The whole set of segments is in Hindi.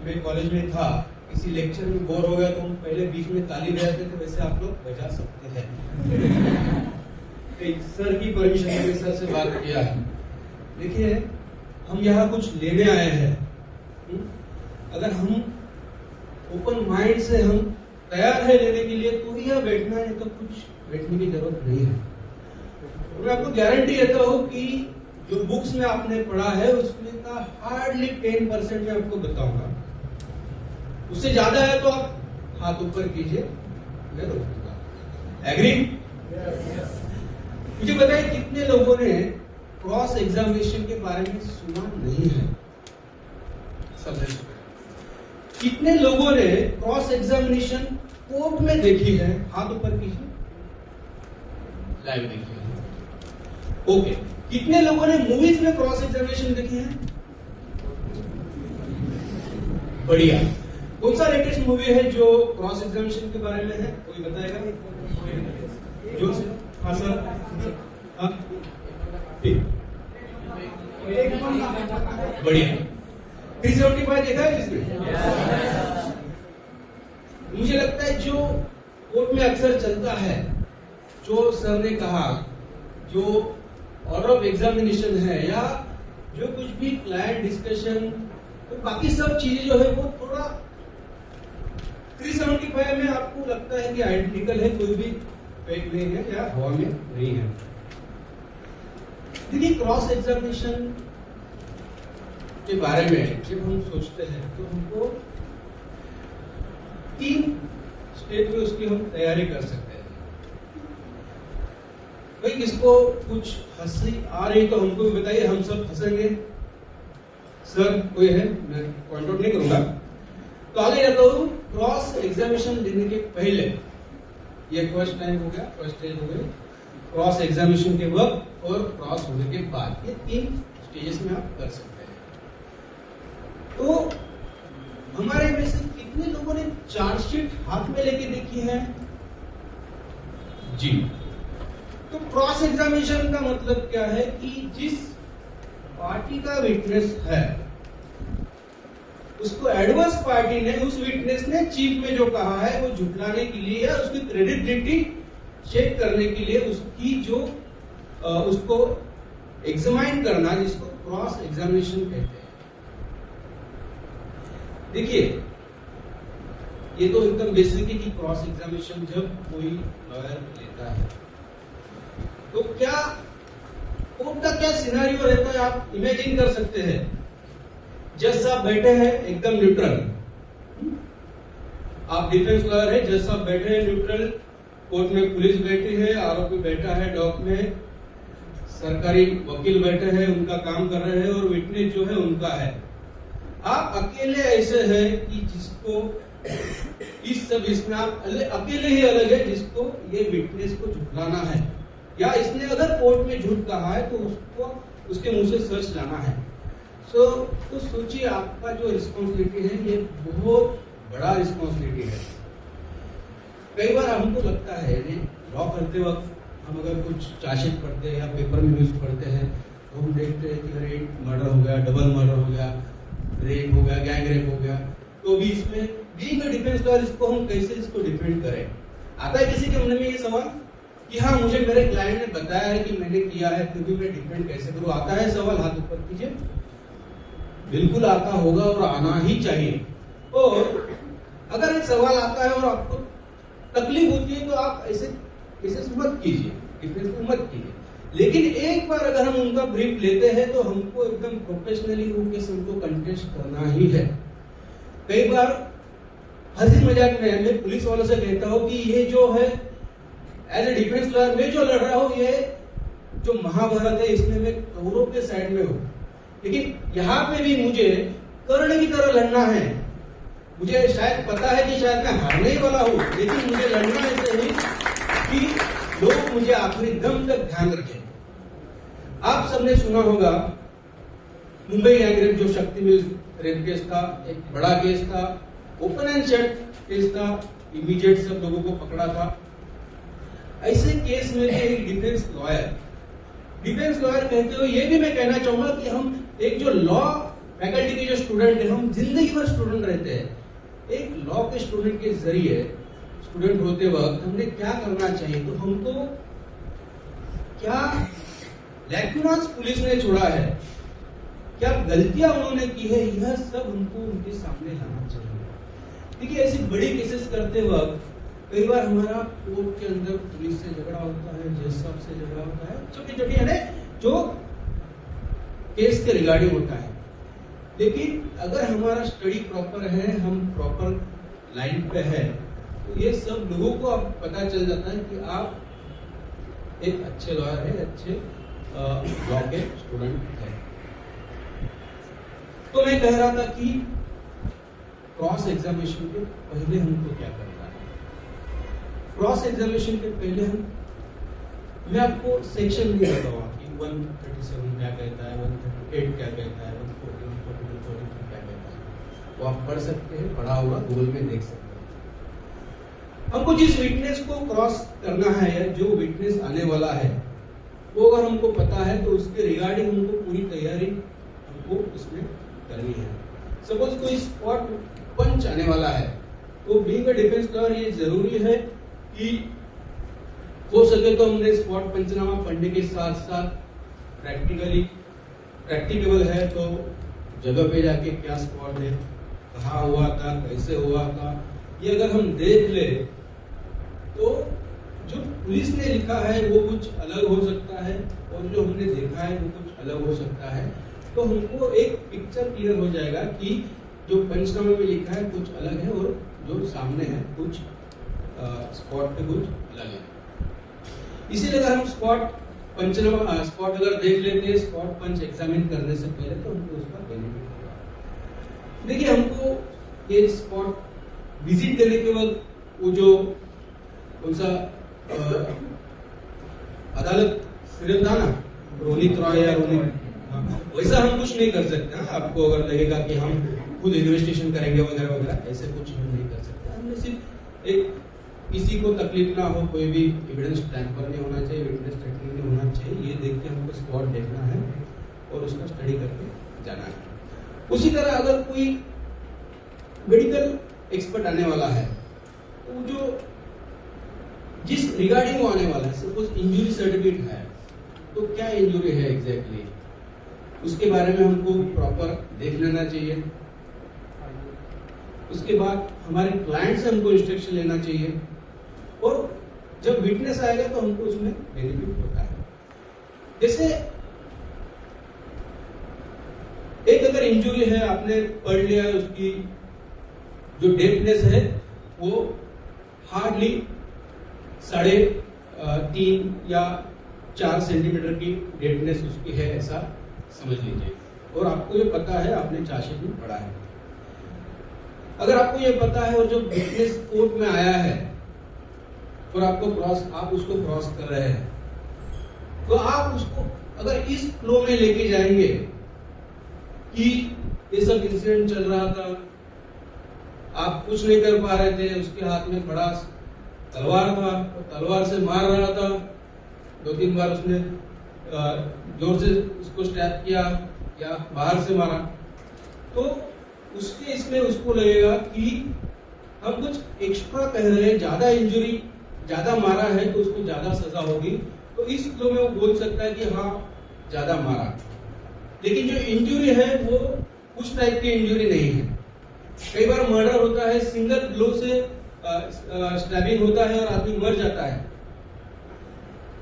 मैं कॉलेज में था, किसी लेक्चर में बोर हो गया तो हम पहले बीच में ताली बजाते थे, वैसे आप लोग बजा सकते हैं। एक सर की परमिशन में सर से बात किया। देखिए, हम यहाँ कुछ लेने आए हैं। अगर हम ओपन माइंड से हम तैयार है लेने के लिए तो ही यहाँ बैठना है, तो कुछ बैठने की जरूरत नहीं है। मैं आपको गारंटी देता हूँ कि जो बुक्स में आपने पढ़ा है उसमें का हार्डली 10% में आपको बताऊंगा। उससे ज्यादा है तो आप हाथ ऊपर कीजिए, मैं रोकूंगा। एग्री? मुझे बताइए कितने लोगों ने क्रॉस एग्जामिनेशन के बारे में सुना नहीं है? सब कितने लोगों ने क्रॉस एग्जामिनेशन कोर्ट में देखी है? हाथ ऊपर कीजिए। लाइव देखी है? ओके। कितने लोगों ने मूवीज में क्रॉस एग्जामिनेशन देखी है? बढ़िया। कौन सा लेटेस्ट मूवी है जो क्रॉस एग्जामिनेशन के बारे में है? कोई बताएगा? जो हाँ सर, हाँ ठीक, बढ़िया। 375 देखा है इसमें? मुझे लगता है जो कोर्ट में अक्सर चलता है, जो सर ने कहा, जो ऑर्डर ऑफ एग्जामिनेशन है या जो कुछ भी क्लाइंट डिस्कशन, तो बाकी सब चीजें जो है वो थोड़ा 375 में आपको लगता है कि आइडेंटिकल है, कोई भी फेक नहीं है या हवा में नहीं है। देखिए, क्रॉस एग्जामिनेशन के बारे में जब हम सोचते हैं तो हमको 3 स्टेप में उसकी हम तैयारी कर सकते हैं। भाई, किसको कुछ हंसी आ रही तो हमको भी बताइए, हम सब हंसेंगे। सर कोई है? मैं पॉइंट आउट नहीं करूंगा। तो आगे जाता हूं। क्रॉस एग्जामिनेशन लेने के पहले, ये फर्स्ट टाइम हो गया, फर्स्ट स्टेज हो गई। क्रॉस एग्जामिनेशन के वक्त और क्रॉस होने के बाद, ये 3 स्टेजेस में आप कर सकते हैं। तो हमारे में से कितने लोगों ने चार्जशीट हाथ में लेके देखी है? जी। तो क्रॉस एग्जामिनेशन का मतलब क्या है कि जिस पार्टी का विटनेस है उसको एडवर्स पार्टी ने, उस विटनेस ने चीफ में जो कहा है वो झुटलाने के लिए या उसकी क्रेडिबिलिटी चेक करने के लिए उसकी जो उसको एग्जामाइन करना, जिसको क्रॉस एग्जामिनेशन कहते हैं। देखिए, ये तो एकदम बेसिक है कि क्रॉस एग्जामिनेशन जब कोई लॉयर लेता है तो क्या कोर्ट का क्या सिनेरियो रहता है, आप इमेजिन कर सकते हैं। जज साहब बैठे हैं एकदम न्यूट्रल, आप डिफेंस लॉयर है, जज साहब बैठे हैं न्यूट्रल, कोर्ट में पुलिस बैठी है, आरोपी बैठा है डॉक में, सरकारी वकील बैठे हैं, उनका काम कर रहे हैं और विटनेस जो है उनका है। आप अकेले ऐसे हैं कि जिसको इस सब इसमें आप अकेले ही अलग है, जिसको ये विटनेस को झुटलाना है या इसने अगर कोर्ट में झूठ कहा है तो उसको उसके मुंह से सच लाना है। तो सोचिए, आपका जो रिस्पॉन्सिबिलिटी है ये बहुत बड़ा रिस्पॉन्सिबिलिटी है। कई बार हमको लगता है लॉ करते वक्त हम अगर कुछ चार्जशीट पढ़ते हैं या पेपर में न्यूज पढ़ते हैं तो हम देखते हैं कि अरे मर्डर हो गया, डबल मर्डर हो गया, रेप हो गया, गैंग रेप हो गया, तो भी इसमें बीइंग अ डिफेंस लॉयर इसको हम कैसे इसको डिफेंड करें? आता है किसी के मन में ये सवाल कि हाँ, मुझे मेरे क्लाइंट ने बताया है कि मैंने किया है, फिर भी मैं डिफेंड कैसे करूं? आता है सवाल? हाथ ऊपर कीजिए। बिल्कुल आता होगा और आना ही चाहिए। और अगर एक सवाल आता है और आपको तकलीफ होती है तो आप ऐसे मत कीजिए, डिफेंस में मत कीजिए। लेकिन एक बार अगर हम उनका ब्रीफ लेते हैं तो हमको एकदम प्रोफेशनली होकर उनको कंटेस्ट करना ही है। कई बार हंसी मजाक में मैं पुलिस वालों से कहता हूं कि ये जो है एज ए डिफेंस लॉयर मैं जो लड़ रहा हूं, ये जो महाभारत है इसमें मैं कौरवों के साइड में हूं, लेकिन यहाँ पे भी मुझे कर्ण की तरह लड़ना है। मुझे शायद पता है कि शायद मैं हारने ही वाला हूं, लेकिन मुझे लड़ना ऐसे ही कि लोग मुझे आखिरी दम तक ध्यान रखें। आप सबने सुना होगा मुंबई गैंग रेप, जो शक्ति मिल्स रेप केस था, एक बड़ा केस था, ओपन एंड शट केस था, इमीडिएट सब लोगों को पकड़ा था। ऐसे केस में एक डिफेंस लॉयर कहते हुए ये भी मैं कहना चाहूंगा कि हम एक जो लॉ फैकल्टी के जो स्टूडेंट है, हम जिंदगी भर स्टूडेंट रहते हैं। एक लॉ के स्टूडेंट के जरिए स्टूडेंट होते वक्त हमने क्या करना चाहिए, तो हमको क्या लैक्यूनास पुलिस ने छोड़ा है, क्या गलतियां उन्होंने की है, यह सब हमको उनके सामने लाना चाहिए। देखिए, ऐसी बड़ी केसेस करते वक्त कई बार हमारा कोर्ट के अंदर पुलिस से झगड़ा होता है, जज साहब से झगड़ा होता है, छोटी छोटी है जो केस के रिगार्डिंग होता है। लेकिन अगर हमारा स्टडी प्रॉपर है, हम प्रॉपर लाइन पे है, तो ये सब लोगों को अब पता चल जाता है कि आप एक अच्छे लॉयर है, अच्छे लॉ के स्टूडेंट है। तो मैं कह रहा था कि क्रॉस एग्जामिनेशन के पहले हमको क्या करना है। क्रॉस एग्जामिनेशन के पहले मैं आपको सेक्शन नहीं बताऊंगा कि 137 क्या कहता है, 138 क्या कहता है, 141, 142, 143 क्या कहता है। वो आप पढ़ सकते हैं, पढ़ा होगा, गूगल में देख सकते हैं। हमको जिस विटनेस को क्रॉस करना है या जो विटनेस आने वाला है, वो अगर हमको पता है तो उसके रिगार्डिंग हमको पूरी तैयारी हमको उसमें करनी है। सपोज कोई स्पॉट पंच आने वाला है, तो बीइंग अ डिफेंस लॉयर ये जरूरी है कि हो सके तो हमने स्पॉट पंचनामा पढ़ने के साथ साथ प्रैक्टिकेबल है तो जगह पे जाके क्या स्पॉट है, कहाँ हुआ था, कैसे हुआ था, ये अगर हम देख ले तो जो पुलिस ने लिखा है वो कुछ अलग हो सकता है और जो हमने देखा है वो कुछ अलग हो सकता है। तो हमको एक पिक्चर क्लियर हो जाएगा कि जो पंचनामे में लिखा है कुछ अलग है और जो सामने है कुछ स्पॉट पे कुछ अलग है। इसीलिए अगर हम स्पॉट अगर देख लेते हैं स्पॉट पंच एग्जामिन करने से पहले, तो हमको उसका बेनिफिट होगा। देखिए, हमको ये स्पॉट विजिट देने के वक्त वो जो कौन सा अदालत सीरियल था ना, रोनित रॉय या रोनित, वैसा हम कुछ नहीं कर सकते। आपको अगर लगेगा कि हम खुद इन्वेस्टिगेशन करेंगे वगैरह वगैरह, ऐसे कुछ हम नहीं कर सकते। हमने सिर्फ एक किसी को तकलीफ ना हो, कोई भी एविडेंस टैंपर नहीं होना चाहिए, विटनेस टैंपरिंग नहीं होना चाहिए, ये देख के हमको स्पॉट देखना है और उसका स्टडी करके जाना है। उसी तरह अगर कोई मेडिकल एक्सपर्ट आने वाला है, तो जो जिस रिगार्डिंग वो आने वाला है, सपोज इंजरी सर्टिफिकेट है, तो क्या इंजरी है एग्जैक्टली, उसके बारे में हमको प्रॉपर देख लेना चाहिए। उसके बाद हमारे क्लाइंट से हमको इंस्ट्रक्शन लेना चाहिए और जब विटनेस आएगा तो हमको उसमें बेनिफिट होता है। जैसे एक अगर इंजरी है, आपने पढ़ लिया, उसकी जो डेप्थनेस है वो हार्डली 3.5 या 4 सेंटीमीटर की डेप्थनेस उसकी है, ऐसा समझ लीजिए। और आपको ये पता है, आपने चार्जशीट में पढ़ा है। अगर आपको ये पता है और जो विटनेस कोर्ट में आया है और आप उसको क्रॉस कर रहे हैं, तो आप उसको अगर इस फ्लो में लेके जाएंगे कि ये सब इंसिडेंट चल रहा था, आप कुछ नहीं कर पा रहे थे, उसके हाथ में बड़ा तलवार था, तलवार से मार रहा था, 2-3 बार उसने जोर से उसको स्टैप किया या बाहर से मारा, तो उसके इसमें उसको लगेगा कि हम कुछ एक्स्ट्रा कह रहे हैं, ज्यादा इंजरी, ज्यादा मारा है तो उसको ज्यादा सजा होगी। तो इस फ्लो में वो बोल सकता है कि हाँ ज्यादा मारा, लेकिन जो इंजरी है वो उस टाइप की इंजरी नहीं है। कई बार मर्डर होता है, सिंगल ब्लो से स्टैबिंग होता है और आदमी मर जाता है।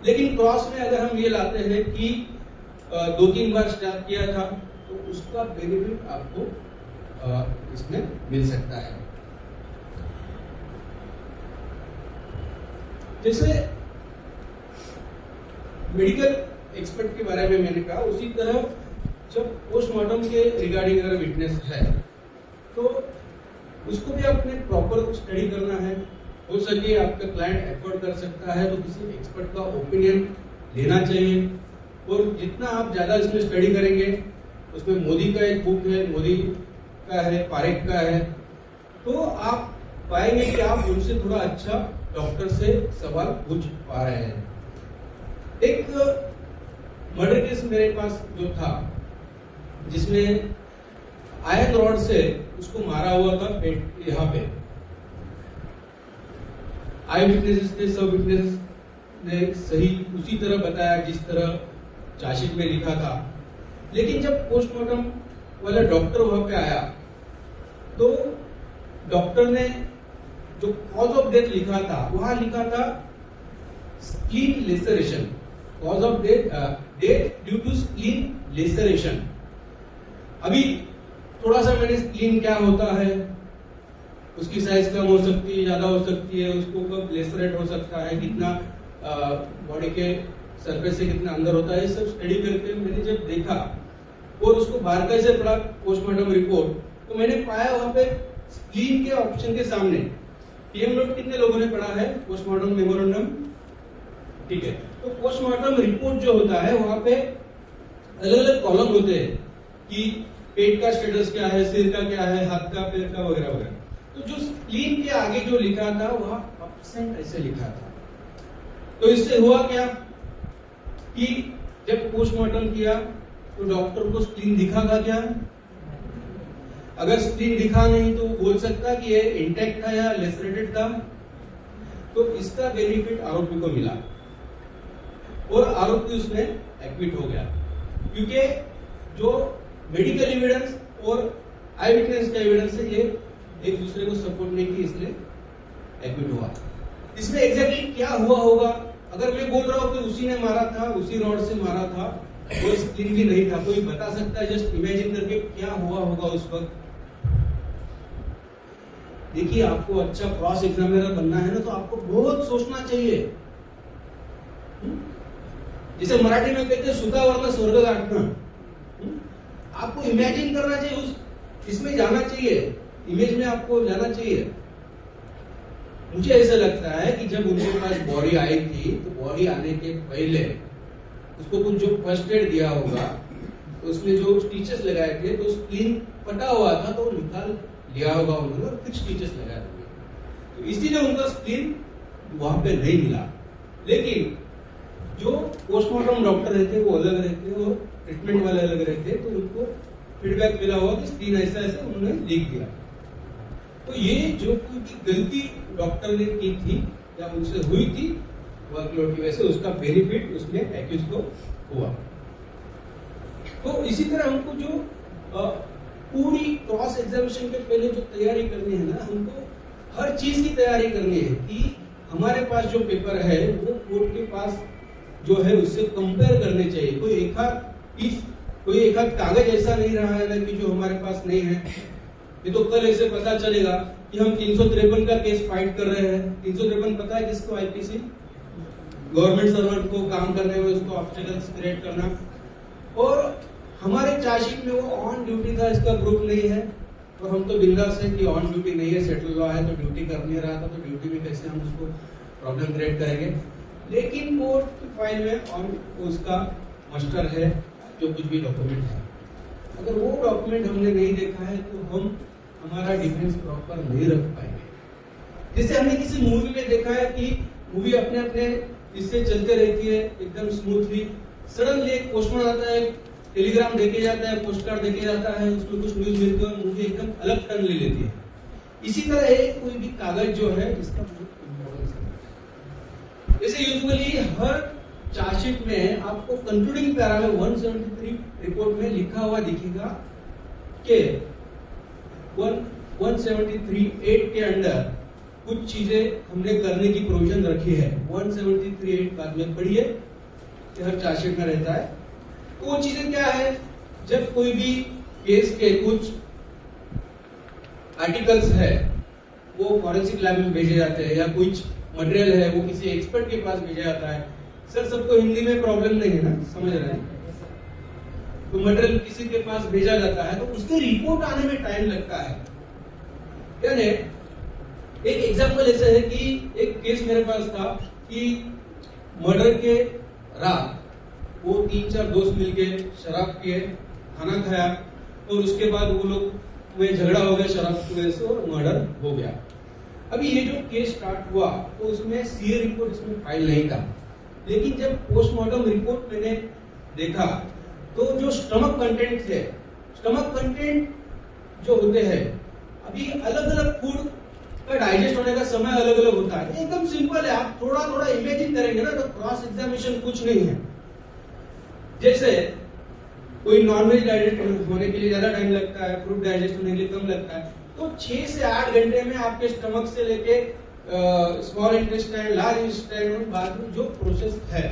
लेकिन क्रॉस में अगर हम ये लाते हैं कि 2-3 बार स्टैब किया था, तो उसका बेनिफिट आपको इसमें मिल सकता है। जैसे मेडिकल एक्सपर्ट के बारे में मैंने कहा, उसी तरह जब पोस्टमार्टम के रिगार्डिंग अगर विटनेस है तो उसको भी आपने प्रॉपर स्टडी करना है। हो सके आपका क्लाइंट एफर्ट कर सकता है तो किसी एक्सपर्ट का ओपिनियन लेना चाहिए। और जितना आप ज्यादा इसमें स्टडी करेंगे, उसमें मोदी का एक बुक है, मोदी का है, पारेख का है, तो आप पाएंगे कि आप उनसे थोड़ा अच्छा डॉक्टर से सवाल पूछ पा रहे हैं। एक मर्डर केस मेरे पास जो था, जिसमें आयरन रॉड से उसको मारा हुआ था पेट यहाँ पे। आई विटनेसेस ने, सब विटनेसेस ने सही उसी तरह बताया जिस तरह चार्जशीट में लिखा था। लेकिन जब पोस्टमार्टम वाला डॉक्टर वहां पे आया तो डॉक्टर ने जो कॉज ऑफ डेथ लिखा था वहां लिखा था spleen laceration, cause of death due to spleen laceration. अभी थोड़ा सा मैंने स्प्लीन क्या होता है, उसकी साइज कम हो सकती है, ज्यादा हो सकती है, उसको कब लेसरेट हो सकता है, कितना बॉडी के सरफेस से कितना अंदर होता है, ये सब स्टडी करके मैंने जब देखा और उसको बारकाई से पढ़ा पोस्टमार्टम रिपोर्ट, तो मैंने पाया वहां पे स्प्लीन के ऑप्शन के सामने पीएम नोट कितने लोगों ने पढ़ा है, पोस्टमार्टम मेमोरेंडम, ठीक है। तो पोस्टमार्टम रिपोर्ट जो होता है वहां पे अलग अलग कॉलम होते हैं कि पेट का स्टेटस क्या है, सिर का क्या है, हाथ का, पैर का, वगैरह वगैरह। तो जो स्प्लीन के आगे जो लिखा था वहां एब्सेंट ऐसे लिखा था। तो इससे हुआ क्या कि जब पोस्टमार्टम किया तो डॉक्टर को स्प्लीन दिखा था क्या? अगर स्प्लीन दिखा नहीं तो बोल सकता कि ये इंटैक्ट था या लेसरेटेड था। तो इसका बेनिफिट आरोपी को मिला और आरोपी उसमें एक्विट हो गया, क्योंकि जो मेडिकल एविडेंस और आई विटनेस का एविडेंस है ये एक दूसरे को सपोर्ट नहीं की, इसलिए एक्विट हुआ। इसमें एग्जैक्टली क्या हुआ होगा, अगर मैं बोल रहा हूं कि उसी ने मारा था, उसी रॉड से मारा था, कोई स्प्लीन भी नहीं था, कोई बता सकता है जस्ट इमेजिन करके क्या हुआ होगा उस वक्त? देखिए, आपको अच्छा क्रॉस एग्जामिनर बनना है ना तो आपको बहुत सोचना चाहिए। जैसे मराठी में कहते हैं सुता वरना स्वर्ग गाठना। आपको इमेजिन करना चाहिए, उस इसमें जाना चाहिए, इमेज में आपको जाना चाहिए। मुझे ऐसा लगता है कि जब उनके पास बॉडी आई थी तो बॉडी आने के पहले उसको कुछ जो फर्स्ट एड दिया होगा, तो उसमें जो स्टिचेस लगाए थे तो स्प्लीन फटा हुआ था तो निकाल लिया होगा उन्होंने और फिर स्टिचेस लगाए होंगे। तो इसीलिए उनका स्प्लीन वहां पे नहीं मिला। लेकिन जो पोस्टमार्टम डॉक्टर रहते वो अलग रहते और ट्रीटमेंट वाले अलग रहते, तो उनको फीडबैक मिला हुआ कि स्प्लीन ऐसा ऐसा उन्होंने लिख दिया। तो ये जो कोई गलती डॉक्टर ने की थी या उनसे हुई थी वर्कलोड की वजह से, उसका बेनिफिट उसमें एक्यूज को हुआ। तो इसी तरह हमको जो पूरी क्रॉस एग्जामिनेशन के पहले जो तैयारी करनी है ना, हमको हर चीज की तैयारी करनी है कि हमारे पास जो पेपर है वो कोर्ट के पास जो है उससे कंपेयर करने चाहिए। कोई एक आध कागज ऐसा नहीं रहा है ना कि जो हमारे पास नहीं है। ये तो कल ऐसे पता चलेगा कि हम 353 का केस फाइट कर रहे हैं। 353 पता है किसको? आईपीसी, गवर्नमेंट सर्वेंट को काम करने में उसको ऑब्स्टेकल्स क्रिएट करना। और हमारे चार्जशीट में वो ऑन ड्यूटी था, इसका प्रूफ नहीं है। और हम तो बिंदास है कि ऑन ड्यूटी नहीं है, सेटल लॉ है, तो ड्यूटी कर नहीं रहा था, तो ड्यूटी में कैसे हम उसको प्रॉब्लम क्रिएट करेंगे। लेकिन कोर्ट की फाइल में ऑन उसका मस्टर है, जो कुछ भी डॉक्यूमेंट है। अगर वो डॉक्यूमेंट हमने नहीं देखा है तो हम हमारा डिफेंस प्रॉपर नहीं रख पाएंगे। जैसे हमने किसी मूवी में देखा है कि मूवी अपने अपने इससे चलते रहती है एकदम स्मूथली, सडनली एक पोस्टमैन आता है, टेलीग्राम देके जाता है, पोस्ट कार्ड देके जाता है, उसमें कुछ न्यूज मिलती है, मूवी एकदम अलग टर्न ले लेती है। इसी तरह एक कोई भी कागज जो है इसका बहुत इंपॉर्टेंस है। जैसे यूजुअली हर चार्जशीट में आपको कंक्लूडिंग पैरा में 173 रिपोर्ट में लिखा हुआ दिखेगा कि 173(8) के अंदर कुछ चीजें हमने करने की प्रोविजन रखी है। 173(8) बाद में पढ़िए, हर चार्जशीट में रहता है। तो वो चीजें क्या है? जब कोई भी केस के कुछ आर्टिकल्स है वो फॉरेंसिक लैब में भेजे जाते हैं, या कुछ मटेरियल है वो किसी एक्सपर्ट के पास भेजा जाता है। सर, सबको हिंदी में प्रॉब्लम नहीं है ना, समझ रहे हैं? तो मटेरियल किसी के पास भेजा जाता है तो उसके रिपोर्ट आने में टाइम लगता है। यानी एक एग्जांपल ऐसा है कि एक केस मेरे पास था कि मर्डर के रात वो 3-4 दोस्त मिलके शराब पिए, खाना खाया और उसके बाद वो लोग में झगड़ा हो गया शराब की वजह से और मर्डर हो गया। अभी ये जो केस स्टार्ट हुआ तो उसमें सीए रिपोर्ट इसमें फाइल नहीं था, लेकिन जब पोस्टमार्टम रिपोर्ट मैंने देखा तो जो स्टमक कंटेंट थे, स्टमक कंटेंट जो होते हैं, अभी अलग अलग फूड का डाइजेस्ट होने का समय अलग अलग होता है। एकदम सिंपल है, आप थोड़ा थोड़ा इमेजिन करेंगे ना तो क्रॉस एग्जामिनेशन कुछ नहीं है। जैसे कोई नॉनवेज डाइजेस्ट होने के लिए ज्यादा टाइम लगता है, फ्रूट डाइजेस्ट होने के लिए कम लगता है, तो 6 से 8 घंटे में आपके स्टमक से लेके स्मॉल इंटेस्टाइन, लार्ज इंटेस्टाइन, बाद में जो प्रोसेस है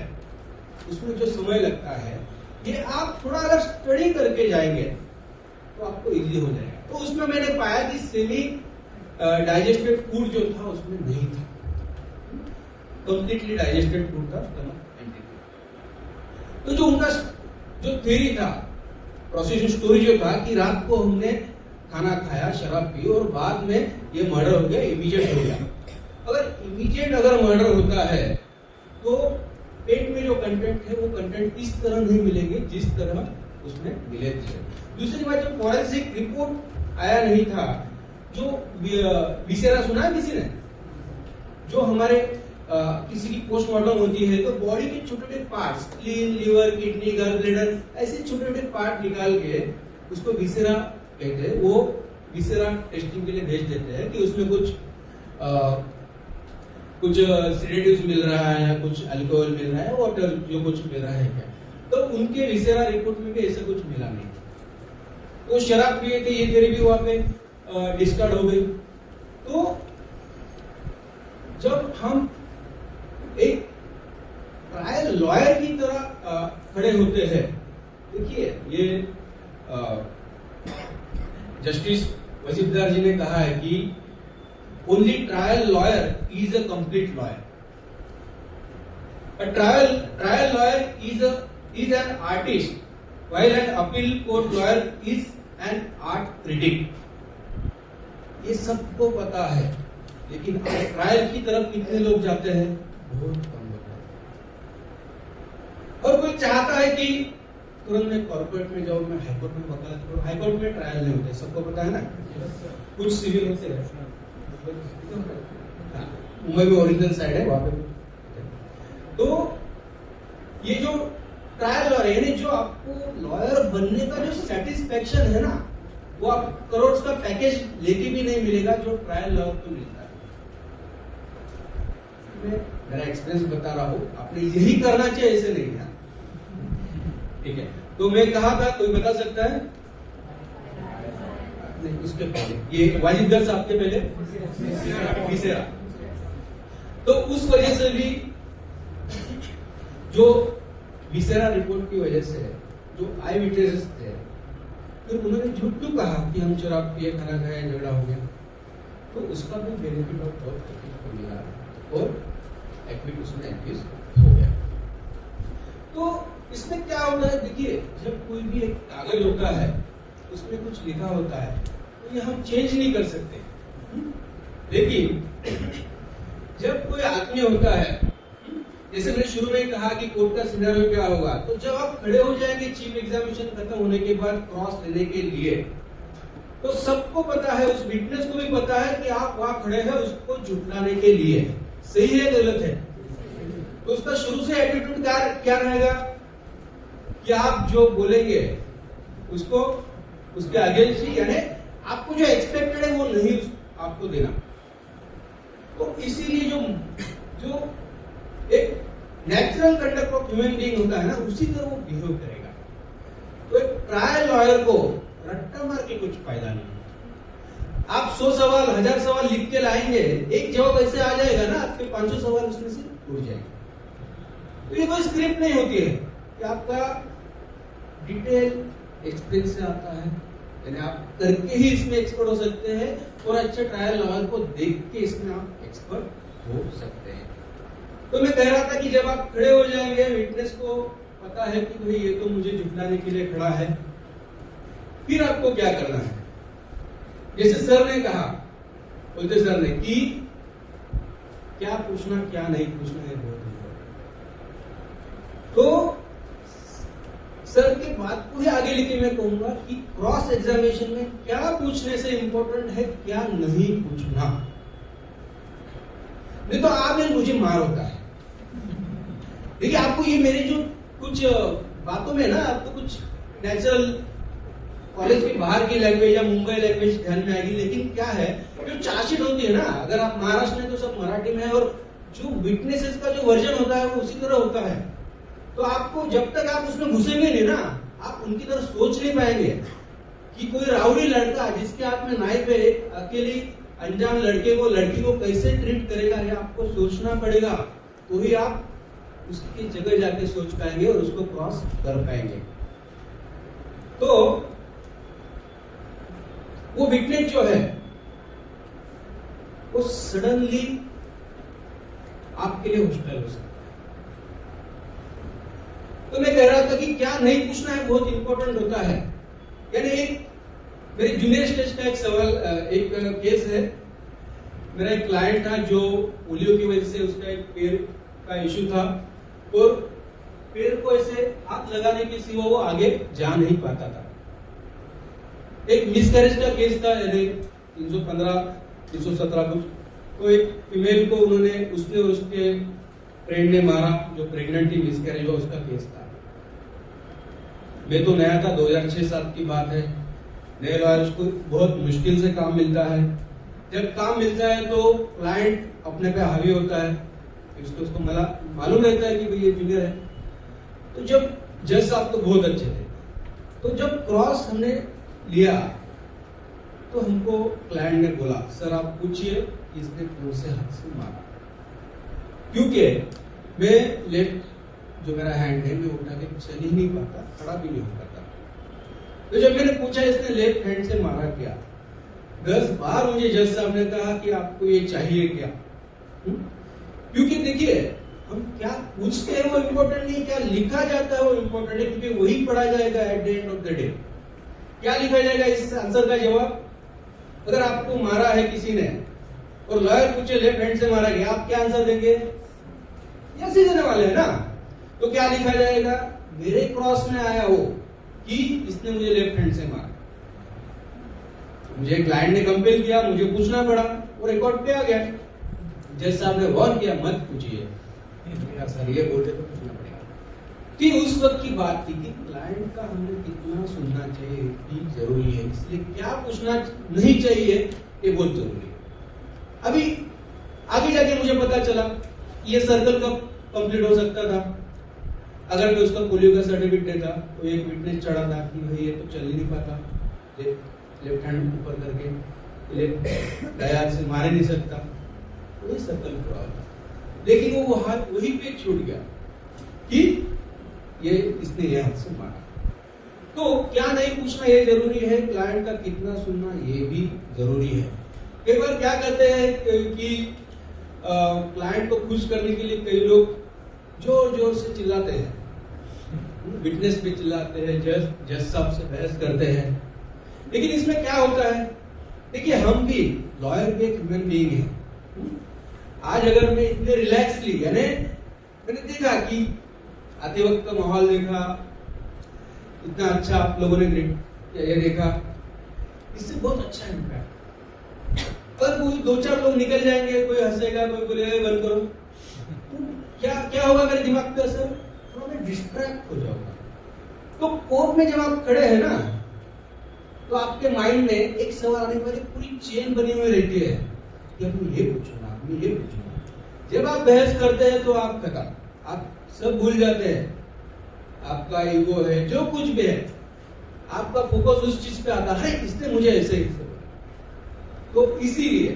उसमें जो समय लगता है, ये आप थोड़ा अगर स्टडी करके जाएंगे तो आपको इजी हो जाएगा। तो उसमें मैंने पाया कि सेमी डाइजेस्टेड फूड जो था उसमें नहीं था, कंप्लीटली डाइजेस्टेड फूड था स्टमक एम्प्टी। तो जो उनका जो थ्योरी था, प्रोसेसिंग स्टोरी जो था कि रात को हमने खाना खाया, शराब पी और बाद में ये मर्डर हो गया, इमीडिएट हो गया। अगर इमीडिएट अगर मर्डर होता है तो पेट में जो कंटेंट है वो कंटेंट इस तरह नहीं मिलेंगे जिस तरह उसमें मिले थे। दूसरी बात, जो फॉरेंसिक रिपोर्ट आया नहीं था, जो विसेरा सुना है किसी ने, जो हमारे किसी की पोस्टमार्टम होती है तो बॉडी के छोटे छोटे parts, spleen, liver, kidney, gall bladder, ऐसे छोटे छोटे पार्ट निकाल के उसको विसेरा कहते हैं। वो विसेरा टेस्टिंग के लिए भेज देते हैं कि उसमें कुछ सेडेटिव्स मिल रहा है या कुछ अल्कोहल मिल रहा है, वाटर जो कुछ मिल रहा है क्या। तो उनके विसेरा रिपोर्ट में भी ऐसा कुछ मिला नहीं। तो शराब पिए थे, ये थ्योरी भी वहां पे डिस्कार्ड हो गई। तो जब हम एक ट्रायल लॉयर की तरह खड़े होते हैं, देखिए ये जस्टिस वजीरदार जी ने कहा है कि only trial lawyer is a complete lawyer. A trial lawyer is an artist, while an appeal court lawyer is an art critic. ये सबको पता है, लेकिन ट्रायल की तरफ कितने लोग जाते हैं? बहुत कम लोग। और कोई चाहता है कि तुरंत मैं कॉर्पोरेट में जाऊं, मैं हाईकोर्ट में वकालत करूं। हाईकोर्ट में ट्रायल नहीं होते, सबको पता है ना। कुछ सिविल होते हैं, मुंबई में ओरिजिनल साइड है वहां पे। तो ये जो ट्रायल लॉयर यानी जो आपको लॉयर बनने का जो सेटिस्फेक्शन है ना, वो आप करोड़ का पैकेज लेके भी नहीं मिलेगा जो ट्रायल लॉयर को मिलता है। मैं मेरा एक्सपीरियंस बता रहा हूं, आपने यही करना चाहिए, ऐसे नहीं है। ठीक है, तो मैं कहा था, कोई बता सकता है? नहीं, उसके पहले ये वाजिदर साहब के पहले विसेरा। तो उस वजह से भी जो विसेरा रिपोर्ट की वजह से जो आई विटनेसेस थे, फिर उन्होंने झूठ क्यों कहा कि हम शराब पिए, खाना खाए, झगड़ा हो गया, तो उसका भी बेनिफिट ऑफ डाउट को मिला और एक्विट उसमें एक्विज हो गया। तो इसमें क्या होता है, देखिए जब कोई भी एक कागज होता है उसमें कुछ लिखा होता है तो ये हम चेंज नहीं कर सकते। लेकिन जब कोई आदमी होता है, जैसे मैंने शुरू में कहा कि कोर्ट का सिनेरियो क्या होगा, तो जब आप खड़े हो जाएंगे चीफ एग्जामिनेशन खत्म होने के बाद क्रॉस लेने के लिए, तो सबको पता है, उस विटनेस को भी पता है कि आप वहां खड़े हैं उसको झुठलाने के लिए। सही है गलत है? तो उसका शुरू से एटीट्यूड क्या रहेगा कि आप जो बोलेंगे उसको उसके अगेंस्ट ही, यानी आपको जो एक्सपेक्टेड है वो नहीं आपको देना। तो इसीलिए जो एक natural conduct of human being होता है ना, उसी तरह वो बिहेव करेगा। तो एक ट्रायल लॉयर को रट्टा मार के कुछ फायदा नहीं। आप 100 सवाल 1000 सवाल लिख के लाएंगे, एक जवाब ऐसे आ जाएगा ना, आपके 500 सवाल उसमें से उड़ जाएंगे। तो ये कोई स्क्रिप्ट नहीं होती है कि आपका डिटेल एक्सपीरियंस से आता है, यानी आप करके ही इसमें एक्सपर्ट हो सकते हैं और अच्छे ट्रायल लॉयर को देख के इसमें आप एक्सपर्ट हो सकते हैं। तो मैं कह रहा था कि जब आप खड़े हो जाएंगे, विटनेस को पता है कि भाई ये तो मुझे झुठलाने के लिए खड़ा है, फिर आपको क्या करना है? जैसे सर ने कहा, बोलते सर ने कि क्या पूछना क्या नहीं पूछना है बहुत इम्पोर्टेंट। तो सर के बात को ही आगे लेके मैं कहूंगा कि क्रॉस एग्जामिनेशन में क्या पूछने से इंपॉर्टेंट है, क्या नहीं पूछना। नहीं तो आप मुझे मार होता है। देखिए आपको ये मेरे जो कुछ बातों में ना, आपको कुछ नेचुरल कॉलेज की बाहर की लैंग्वेज या मुंबई लैंग्वेज ध्यान में आएगी, लेकिन क्या है जो चार्जशीट होती है ना, अगर आप महाराष्ट्र में तो सब मराठी में है और जो विटनेसेस का जो वर्जन होता है वो उसी तरह होता है। तो आपको जब तक आप उसमें घुसेंगे नहीं ना, आप उनकी तरह सोच नहीं पाएंगे कि कोई राउडी लड़का जिसके हाथ में नाइफ है अकेली अनजान लड़की को कैसे ट्रीट करेगा, ये आपको सोचना पड़ेगा, तो ही आप उसकी जगह जाके सोच पाएंगे और उसको क्रॉस कर पाएंगे। तो वो विटनेस जो है वो सडनली आपके लिए हॉस्टाइल हो सकता है। तो मैं कह रहा था कि क्या नहीं पूछना है बहुत इंपॉर्टेंट होता है। यानी एक मेरे जूनियर स्टेज का एक सवाल, एक केस है। मेरा एक क्लाइंट था जो पोलियो की वजह से उसका एक पैर का इश्यू था और पैर को ऐसे हाथ लगाने के सिवा वो आगे जा नहीं पाता था। एक मिसकैरेज का केस था, 315 317 कुछ। तो एक फीमेल को उसने और उसके फ्रेंड ने मारा, जो प्रेग्नेंट थी, मिसकैरेज हुआ, उसका केस था। मैं तो नया था, 2006-7 की बात है। नए लॉयर को बहुत मुश्किल से काम मिलता है। जब काम मिलता है तो क्लाइंट अपने पे हावी होता है, उसको मालूम रहता है कि भाई ये जूनियर है। तो जब जज साहब तो बहुत अच्छे थे, तो जब क्रॉस हमने लिया तो हमको क्लाइंट ने बोला, सर आप पूछिए इसने कौन से हाथ से मारा, क्योंकि मैं लेफ्ट जो मेरा हैंड है मैं उठा के चल ही नहीं पाता, खड़ा भी नहीं हो पाता। तो जब मैंने पूछा इसने लेफ्ट हैंड से मारा क्या, 10 बार मुझे जज साहब ने कहा कि आपको ये चाहिए क्या। क्योंकि देखिए हम क्या पूछते हैं वो इम्पोर्टेंट नहीं, क्या लिखा जाता है वो इम्पोर्टेंट है, क्योंकि वही पढ़ा जाएगा at the end of the day. क्या लिखा जाएगा इस आंसर का जवाब। अगर आपको मारा है किसी ने और लॉयर पूछे लेफ्ट हैंड से मारा गया, आप क्या आंसर देंगे, ऐसे देने वाले हैं ना। तो क्या लिखा जाएगा, मेरे क्रॉस में आया हो कि इसने मुझे लेफ्ट हैंड से मारा। मुझे क्लाइंट ने कंपेल किया, मुझे पूछना पड़ा, वो रिकॉर्ड पे आ गया। जज साहब ने वार्न किया, मत पूछिए सर, ये बोलते तो पूछना पड़ेगा। कि उस वक्त की बात थी कि क्लाइंट का हमें कितना सुनना चाहिए भी जरूरी है, इसलिए क्या पूछना नहीं चाहिए ये बहुत जरूरी है। अभी आगे जाके मुझे पता चला ये सर्कल कब कंप्लीट हो सकता था। अगर मैं उसका पोलियो का सर्टिफिकेट देता तो एक विटनेस चढ़ा था कि भाई ये तो चल ही नहीं पाता, लेफ्ट हैंड ऊपर करके लेफ्ट से मार नहीं सकता, वही सर्कल पूरा होता। लेकिन वो हाथ वहीं पे छूट गया कि ये इसने ये हाथ से मारा। तो क्या नहीं पूछना ये जरूरी है, क्लाइंट का कितना सुनना ये भी जरूरी है। कई बार क्या करते हैं कि क्लाइंट को खुश करने के लिए कई लोग जोर जोर से चिल्लाते हैं, विटनेस पे चिल्लाते हैं, जज साहब से बहस करते हैं। लेकिन इसमें क्या होता है, देखिए हम भी लॉयर भी एक ह्यूमन बीइंग है। आज अगर मैं इतने रिलैक्सली, यानी मैंने देखा कि आते वक्त का माहौल देखा, इतना अच्छा आप लोगों ने ये देखा, इससे बहुत अच्छा इम्पैक्ट। पर कोई 2-4 लोग निकल जाएंगे, कोई हंसेगा, कोई बोलेगा बंद करो, तो क्या होगा मेरे दिमाग पे असर, थोड़ा मैं डिस्ट्रैक्ट हो जाऊंगा। तो कोर्ट में जब आप खड़े हैं ना, तो आपके माइंड में एक सवाल आने पर पूरी चेन बनी हुई रहती है कि अब मैं ये पूछूंगा, मैं ये पूछूंगा। जब आप बहस करते हैं तो आप खत्म, आप सब भूल जाते हैं, आपका ईगो है, जो कुछ भी है, आपका फोकस उस चीज पे आता है, इसने मुझे ऐसे ही बोला। तो इसीलिए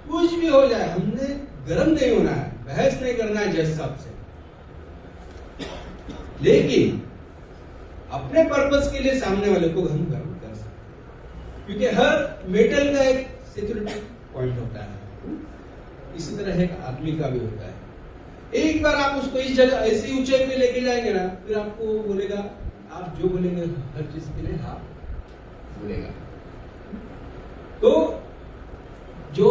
कुछ भी हो जाए हमने गर्म नहीं होना है, बहस नहीं करना है जज साहब से, लेकिन अपने पर्पस के लिए सामने वाले को हम गर्म कर सकते, क्योंकि हर मेटल का एक सिक्योरिटी पॉइंट होता है, इसी तरह एक आदमी का भी होता है। एक बार आप उसको इस जगह ऐसी ऊंचाई पे लेके जाएंगे ना, फिर आपको बोलेगा, आप जो बोलेंगे हर चीज के लिए हाँ बोलेगा। तो जो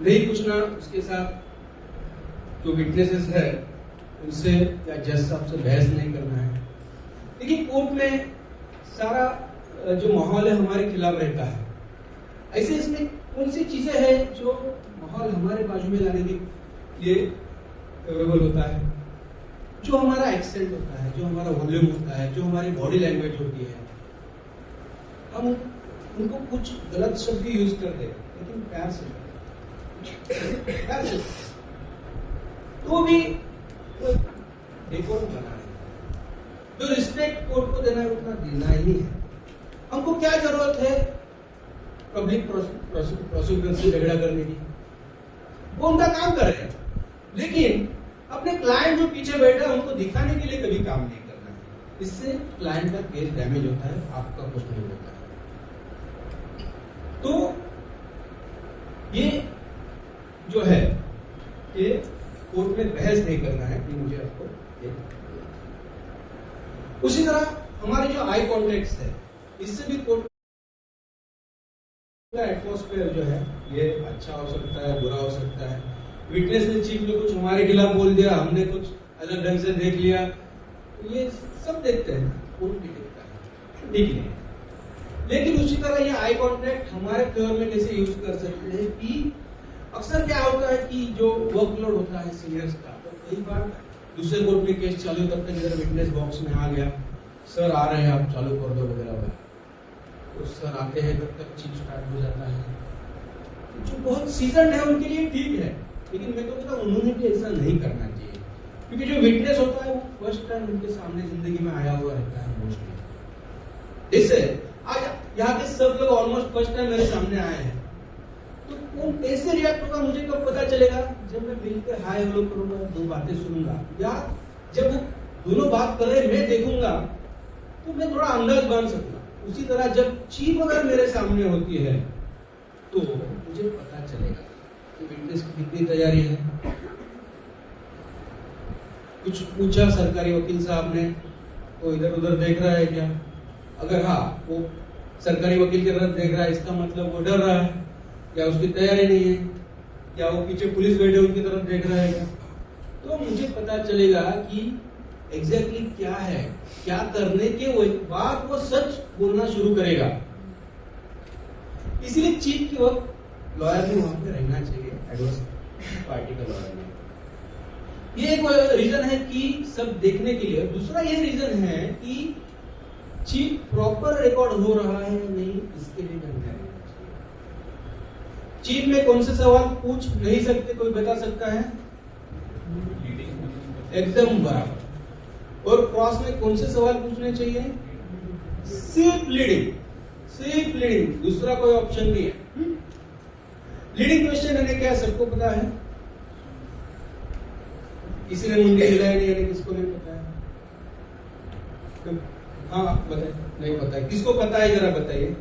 नहीं पूछना, उसके साथ जो विटनेसेस है उनसे या जज साहब से बहस नहीं करना है। लेकिन कोर्ट में सारा जो माहौल है हमारे खिलाफ रहता है। ऐसे इसमें कौन सी चीजें हैं जो माहौल हमारे बाजू में लाने के लिए फेवरेबल होता है, जो हमारा एक्सेंट होता है, जो हमारा वॉल्यूम होता है, जो हमारी बॉडी लैंग्वेज होती है। हम उनको कुछ गलत शब्द यूज कर दे, लेकिन प्यार से तो भी डेकोरम बना है। जो रिस्पेक्ट कोर्ट को देना है उतना देना ही है। हमको क्या जरूरत है पब्लिक प्रोसिक्यूटर से झगड़ा करने की? वो उनका काम कर रहे हैं, लेकिन अपने क्लाइंट जो पीछे बैठा है उनको दिखाने के लिए कभी काम नहीं करना है। इससे क्लाइंट का केस डैमेज होता है, आपका कुछ नहीं होता है। तो ये जो है ये कोर्ट में बहस नहीं करना है कि मुझे आपको उसी तरह हमारे जो आई कॉन्टेक्ट है, इससे भी कोर्ट का एटमॉस्फेयर जो है ये अच्छा हो सकता है, बुरा हो सकता है। विटनेस ने चीफ ने कुछ हमारे खिलाफ बोल दिया, हमने कुछ अलग ढंग से देख लिया, ये सब देखते हैं, कोर्ट भी देखता है, ठीक नहीं। लेकिन उसी तरह ये आई कॉन्टैक्ट हमारे फेवर में कैसे यूज कर सकते हैं कि अक्सर क्या होता है कि जो वर्कलोड होता है सीनियर्स का, तो कई बार दूसरे कोर्ट में केस चालू तब तक जरा विटनेस बॉक्स में आ गया, सर आ रहे हैं आप चालू कर दो वगैरह वगैरह, तो सर आते हैं तब तक चीज स्टार्ट हो जाता है। जो बहुत सीजन है उनके लिए ठीक है, लेकिन मैं तो कहता हूं उन्होंने भी ऐसा नहीं करना चाहिए, क्योंकि जो विटनेस होता है वो फर्स्ट टाइम उनके सामने जिंदगी में आया हुआ रहता है मोस्टली। इससे आज यहाँ के सब लोग ऑलमोस्ट फर्स्ट टाइम मेरे सामने आए हैं, तो कौन कैसे रिएक्ट होगा मुझे कब पता चलेगा? जब मैं मिलकर हाय हेलो करूंगा, दो बातें सुनूंगा, या जब वो दोनों बात कर रहे मैं देखूंगा तो मैं थोड़ा अंदाज बांध सकूंगा। उसी तरह जब चीफ अगर मेरे सामने होती है तो मुझे पता चलेगा कि विटनेस की कितनी तैयारी है। कुछ पूछा सरकारी वकील साहब ने, वो इधर उधर देख रहा है क्या? अगर हाँ वो सरकारी वकील की तरफ देख रहा है, इसका मतलब वो डर रहा है, या उसकी तैयारी नहीं है, या वो पीछे पुलिस बैठे उनकी तरफ देख रहा है क्या? तो मुझे पता चलेगा कि एग्जैक्टली क्या है, क्या करने के बाद वो सच बोलना शुरू करेगा। इसीलिए चीफ के वक्त लॉयर भी वहां पे रहना चाहिए, एडवर्स पार्टी का लॉयर भी। ये एक रीजन है कि सब देखने के लिए। दूसरा ये रीजन है कि चीफ प्रॉपर रिकॉर्ड हो रहा है या नहीं, इसके लिए जानकारी होनी चाहिए। चीफ में कौन से सवाल पूछ नहीं सकते, कोई बता सकता है? एकदम बराबर। और क्रॉस में कौन से सवाल पूछने चाहिए? सिर्फ लीडिंग, सिर्फ लीडिंग, दूसरा कोई ऑप्शन नहीं है। लीडिंग क्वेश्चन यानी क्या, सबको पता है? किसी ने मुंडी हिलाया नहीं, यानी किसको नहीं पता है? हाँ बताइए, नहीं पता है, किसको पता है जरा बताइए।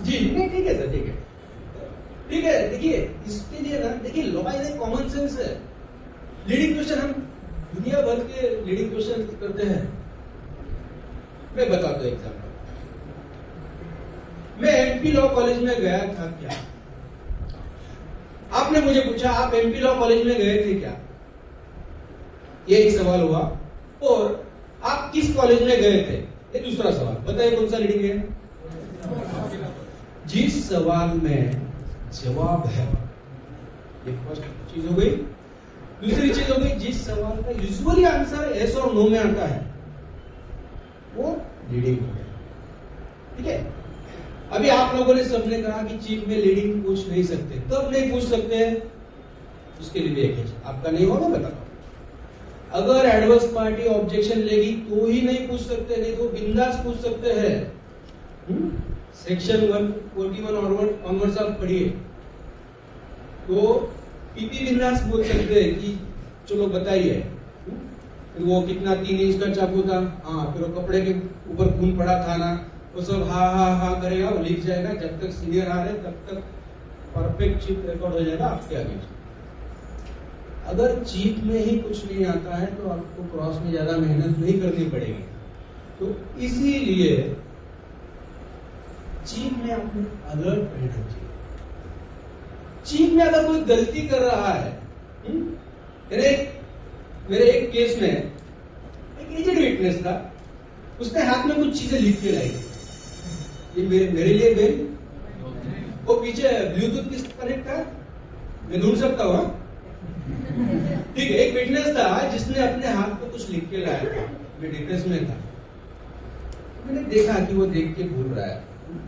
जी नहीं, ठीक है सर, ठीक है, ठीक है। देखिए इसके लिए ना, देखिए law is a common sense है। लीडिंग क्वेश्चन हम दुनिया भर के लीडिंग क्वेश्चन करते हैं। मैं बताता हूं एग्जाम्पल। मैं एमपी लॉ कॉलेज में गया था क्या? आपने मुझे पूछा आप एमपी लॉ कॉलेज में गए थे क्या, ये एक सवाल हुआ। और आप किस कॉलेज में गए थे, ये दूसरा सवाल। बताइए कौन सा लीडिंग है? जिस सवाल में जवाब है, ये फर्स्ट चीज हो गई। दूसरी चीज हो गई, जिस सवाल का यूजुअली आंसर यस और नो में आता है वो लीडिंग हो गया, ठीक है। अभी आप लोगों ने सबने कहा कि चीफ में लीडिंग पूछ नहीं सकते, कब नहीं पूछ सकते हैं? उसके लिए भी एक है, आपका नहीं होगा बताओ। अगर एडवर्स पार्टी ऑब्जेक्शन लेगी तो ही नहीं पूछ सकते, नहीं तो बिंदास पूछ सकते हैं। सेक्शन 141 ऑनवर्ड्स आप पढ़िए, तो पीपी बिंदास बोल सकते हैं कि चलो बताइए वो कितना 3 इंच का चाकू था, हाँ फिर वो कपड़े के ऊपर खून पड़ा था ना, वो सब हा हा हा करेगा, वो लिख जाएगा। जब तक सीनियर आ रहे तब तक परफेक्ट चीफ रिकॉर्ड हो जाएगा आपके आगे। अगर चीफ में ही कुछ नहीं आता है तो आपको क्रॉस में ज्यादा मेहनत नहीं करनी पड़ेगी। तो इसीलिए चीफ में आपने अलर्ट रहना चाहिए। चीफ में अगर कोई गलती कर रहा है, मेरे एक केस में एक एजेड विटनेस था, उसने हाथ में कुछ चीजें लिख के लाई। ये मेरे लिए बेल, वो पीछे ब्लूटूथ किस कनेक्ट था, मैं ढूंढ सकता हूँ। ठीक है, एक विटनेस था जिसने अपने हाथ पे कुछ लिख के लाया था। मैं डिप्रेस में था। मैंने देखा कि वो देख के बोल रहा है,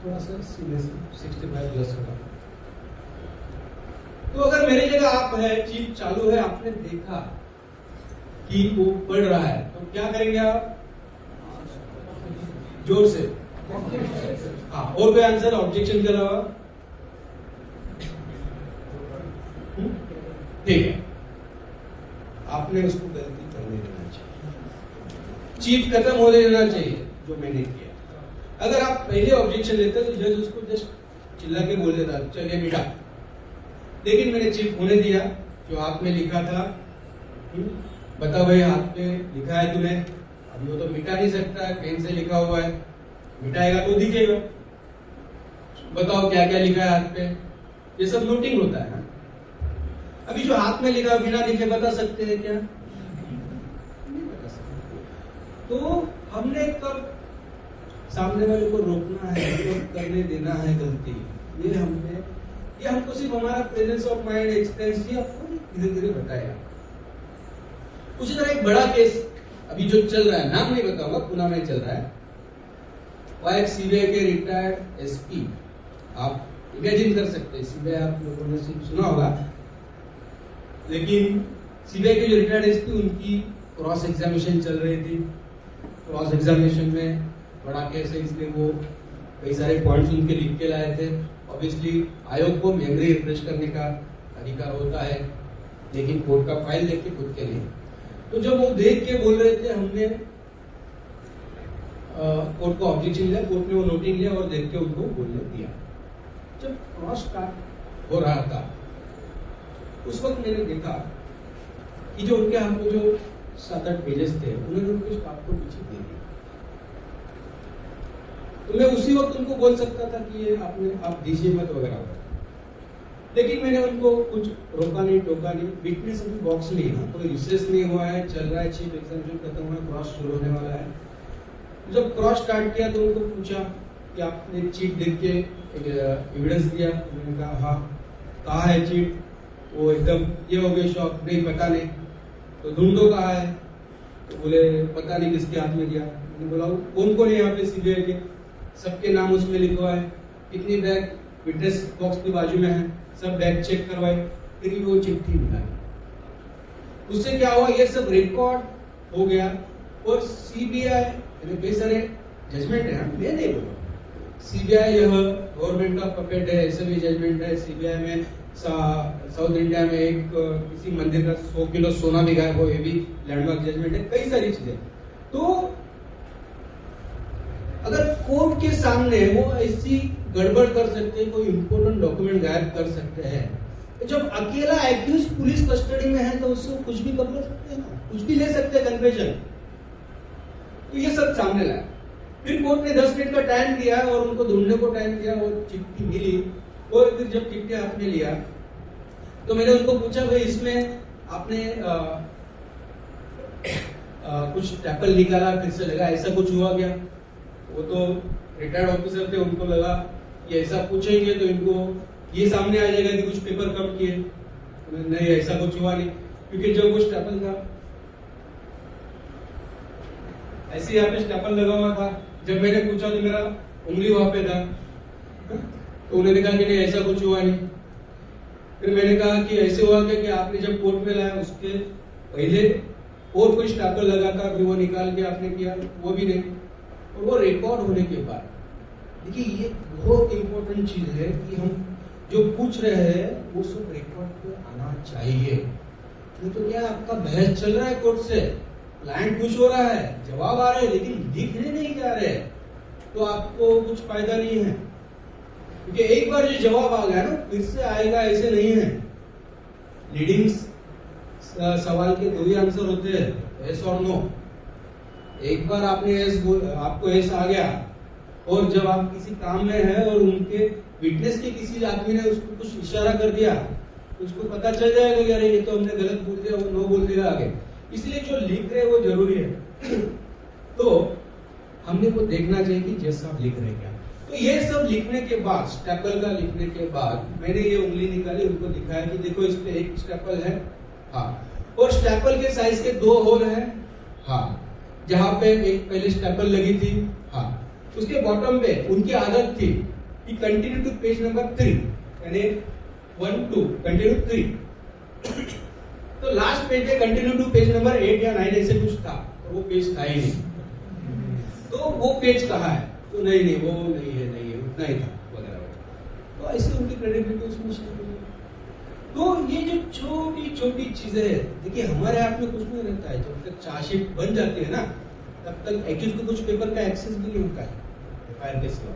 थोड़ा सा सीनियर 65 प्लस होगा। तो अगर मेरी जगह आप है, चीफ चालू है, आपने देखा कि वो पढ़ रहा है, तो क्या करेंगे आप? जोर से। हाँ, और कोई आंसर ऑब्जेक्शन के अलावा? ठीक है, आपने उसको गलती करने देना चाहिए, चीट खत्म होने देना चाहिए जो मैंने किया। अगर आप पहले ऑब्जेक्शन लेते तो जज उसको जस्ट चिल्ला के बोल देता, चलिए मिटा। लेकिन मैंने चीट होने दिया, जो हाथ में लिखा था। बता भाई, हाथ में लिखा है तूने, अभी वो तो मिटा नहीं सकता, पेन से लिखा हुआ है, मिटाएगा तो दिखेगा। बताओ क्या क्या लिखा है हाथ पे, ये सब नोटिंग होता है ना। अभी जो हाथ में लिखा बिना लिखे बता सकते हैं क्या? नहीं बता सकते। तो हमने कब सामने वाले को रोकना है, तो करने देना है गलती, ये हमको सिर्फ हमारा प्रेजेंस ऑफ माइंड, एक्सपीरियंस ही आपको धीरे धीरे बताएगा। उसी तरह एक बड़ा केस अभी जो चल रहा है, नाम नहीं बताऊंगा, पुणे में चल रहा है। वह एक सीबीआई के रिटायर्ड एसपी, आप इमेजिन कर सकते हैं, सीबीआई आप लोगों ने सुना होगा, लेकिन सीबीआई के जो रिटायर्ड एसपी, उनकी क्रॉस एग्जामिनेशन चल रही थी। क्रॉस एग्जामिनेशन में बड़ा केस है, इसलिए वो कई सारे पॉइंट्स उनके लिख के लाए थे। ऑब्वियसली आयोग को मेमोरी रिफ्रेश करने का अधिकार होता है, लेकिन कोर्ट का फाइल देख के खुद के नहीं। तो जब वो देख के बोल रहे थे, हमने कोर्ट को ऑब्जेक्शन लिया, कोर्ट ने वो नोटिंग लिया और देख के उनको बोलने दिया। जब क्रॉस स्टार्ट हो रहा था, उस वक्त मैंने देखा कि जो उनके हाथ में जो 7-8 पेजेस थे, उन्होंने उनको स्टाफ को पीछे दे दिया। तो मैं उसी वक्त उनको बोल सकता था कि ये आप दीजिए मत वगैरह, लेकिन मैंने उनको कुछ रोका नहीं, टोका नहीं। विटनेस अभी बॉक्स नहीं है, कोई रिसेस नहीं हुआ है, चल रहा है, चीफ एग्जामिनेशन खत्म हुआ है, क्रॉस शुरू होने वाला है। जब क्रॉस स्टार्ट किया तो उनको पूछा कि आपने चीट देख के एविडेंस दिया? मैंने कहा हाँ। कहा है चीट? वो एकदम ये हो गए शॉक, नहीं पता नहीं। तो ढूंढो कहा है? तो बोले पता नहीं किसके हाथ में दिया। मैंने बोला कौन कौन है यहाँ पे सीबीआई के? सबके नाम उसमें लिखवा है, कितनी बैग विटनेस बॉक्स के बाजू में है, सब बैग चेक करवाए, फिर वो चिट्ठी मिला। उससे क्या हुआ, ये सब रिकॉर्ड हो गया। और सीबीआई कई सारे जजमेंट है, मैं नहीं बोल रहा, सीबीआई यह गवर्नमेंट का पपेट है, ऐसे भी जजमेंट है। सीबीआई में साउथ इंडिया में एक किसी मंदिर का 100 किलो सोना भी गायब हो, ये भी लैंडमार्क जजमेंट है, कई सारी चीजें। तो अगर कोर्ट के सामने वो ऐसी गड़बड़ कर सकते हैं, कोई इंपॉर्टेंट डॉक्यूमेंट गायब कर सकते हैं, तो जब अकेला एक्यूज पुलिस कस्टडी में है तो उससे कुछ भी कर सकते हैं ना, कुछ भी ले सकते हैं कन्फेशन। तो ये सब सामने लाया। फिर कोर्ट ने 10 मिनट का टाइम दिया और उनको ढूंढने को टाइम दिया, और चिट्ठी मिली। और फिर जब चिट्ठी हाथ में लिया तो मैंने उनको पूछा, भाई इसमें आपने कुछ स्टेपल निकाला, फिर से लगा, ऐसा कुछ हुआ क्या? वो तो रिटायर्ड ऑफिसर थे, उनको लगा कि ऐसा पूछेंगे तो इनको ये सामने आ जाएगा कि कुछ पेपर कम किए। नहीं, ऐसा कुछ हुआ नहीं, क्योंकि जब वो स्टेपल था, ऐसे यहाँ पे स्टेपल लगा हुआ था। जब मैंने पूछा तो मेरा उंगली वहां पे था, तो उन्होंने कहा कि नहीं ऐसा कुछ हुआ नहीं। फिर मैंने कहा कि ऐसे हुआ कि आपने जब कोर्ट में लाया उसके पहले और कोई स्टेपल लगा था, फिर वो निकाल के आपने किया, वो भी नहीं। और वो रिकॉर्ड होने के बाद, देखिए ये बहुत इंपॉर्टेंट चीज है कि हम जो पूछ रहे हैं वो सब रिकॉर्ड पे आना चाहिए। नहीं तो क्या आपका बहस चल रहा है कोर्ट से, क्लाइंट खुश हो रहा है, जवाब आ रहे हैं, लेकिन लिखने नहीं जा रहे, तो आपको कुछ फायदा नहीं है। क्योंकि एक बार जो जवाब आ गया ना, फिर से आएगा ऐसे नहीं है। लीडिंग सवाल के 2 ही आंसर होते हैं, यस और नो। एक बार आपने आपको यस आ गया, और जब आप किसी काम में है और उनके विटनेस के किसी आदमी ने उसको कुछ इशारा कर दिया, तो उसको पता चल जाएगा कि अरे ये तो हमने गलत बोल दिया, वो नो बोल दिया आगे। इसलिए जो लिख रहे हैं वो जरूरी है। तो हमने वो देखना चाहिए कि जैसा आप लिख रहे हैं क्या। तो ये सब लिखने के बाद, स्टेपल का लिखने के बाद, मैंने ये उंगली निकाली, उनको दिखाया कि देखो इस पे एक स्टेपल है, हाँ, और स्टेपल के साइज के 2 होल हैं, हाँ, जहां पे एक पहले स्टेपल लगी थी, हाँ, उसके बॉटम पे उनकी आदत थी कि कंटिन्यू टू पेज नंबर 3, यानी 1 2 कंटिन्यू 3। तो लास्ट पेज पे कंटिन्यू टू पेज नंबर 8 या 9 ऐसे कुछ था, और वो पेज था ही नहीं। तो वो पेज कहाँ है? तो नहीं वो नहीं है, उतना ही था वगैरह। तो ऐसे उनकी क्रेडिबिलिटी उसमें शेयर हुई। तो ये जो छोटी छोटी चीजें हैं, देखिए हमारे हाथ में कुछ नहीं रहता है। जब तक चार्जशीट बन जाती है ना, तब तक एक्यूज को कुछ पेपर का एक्सेस भी नहीं होता है एफआईआर के सिवा।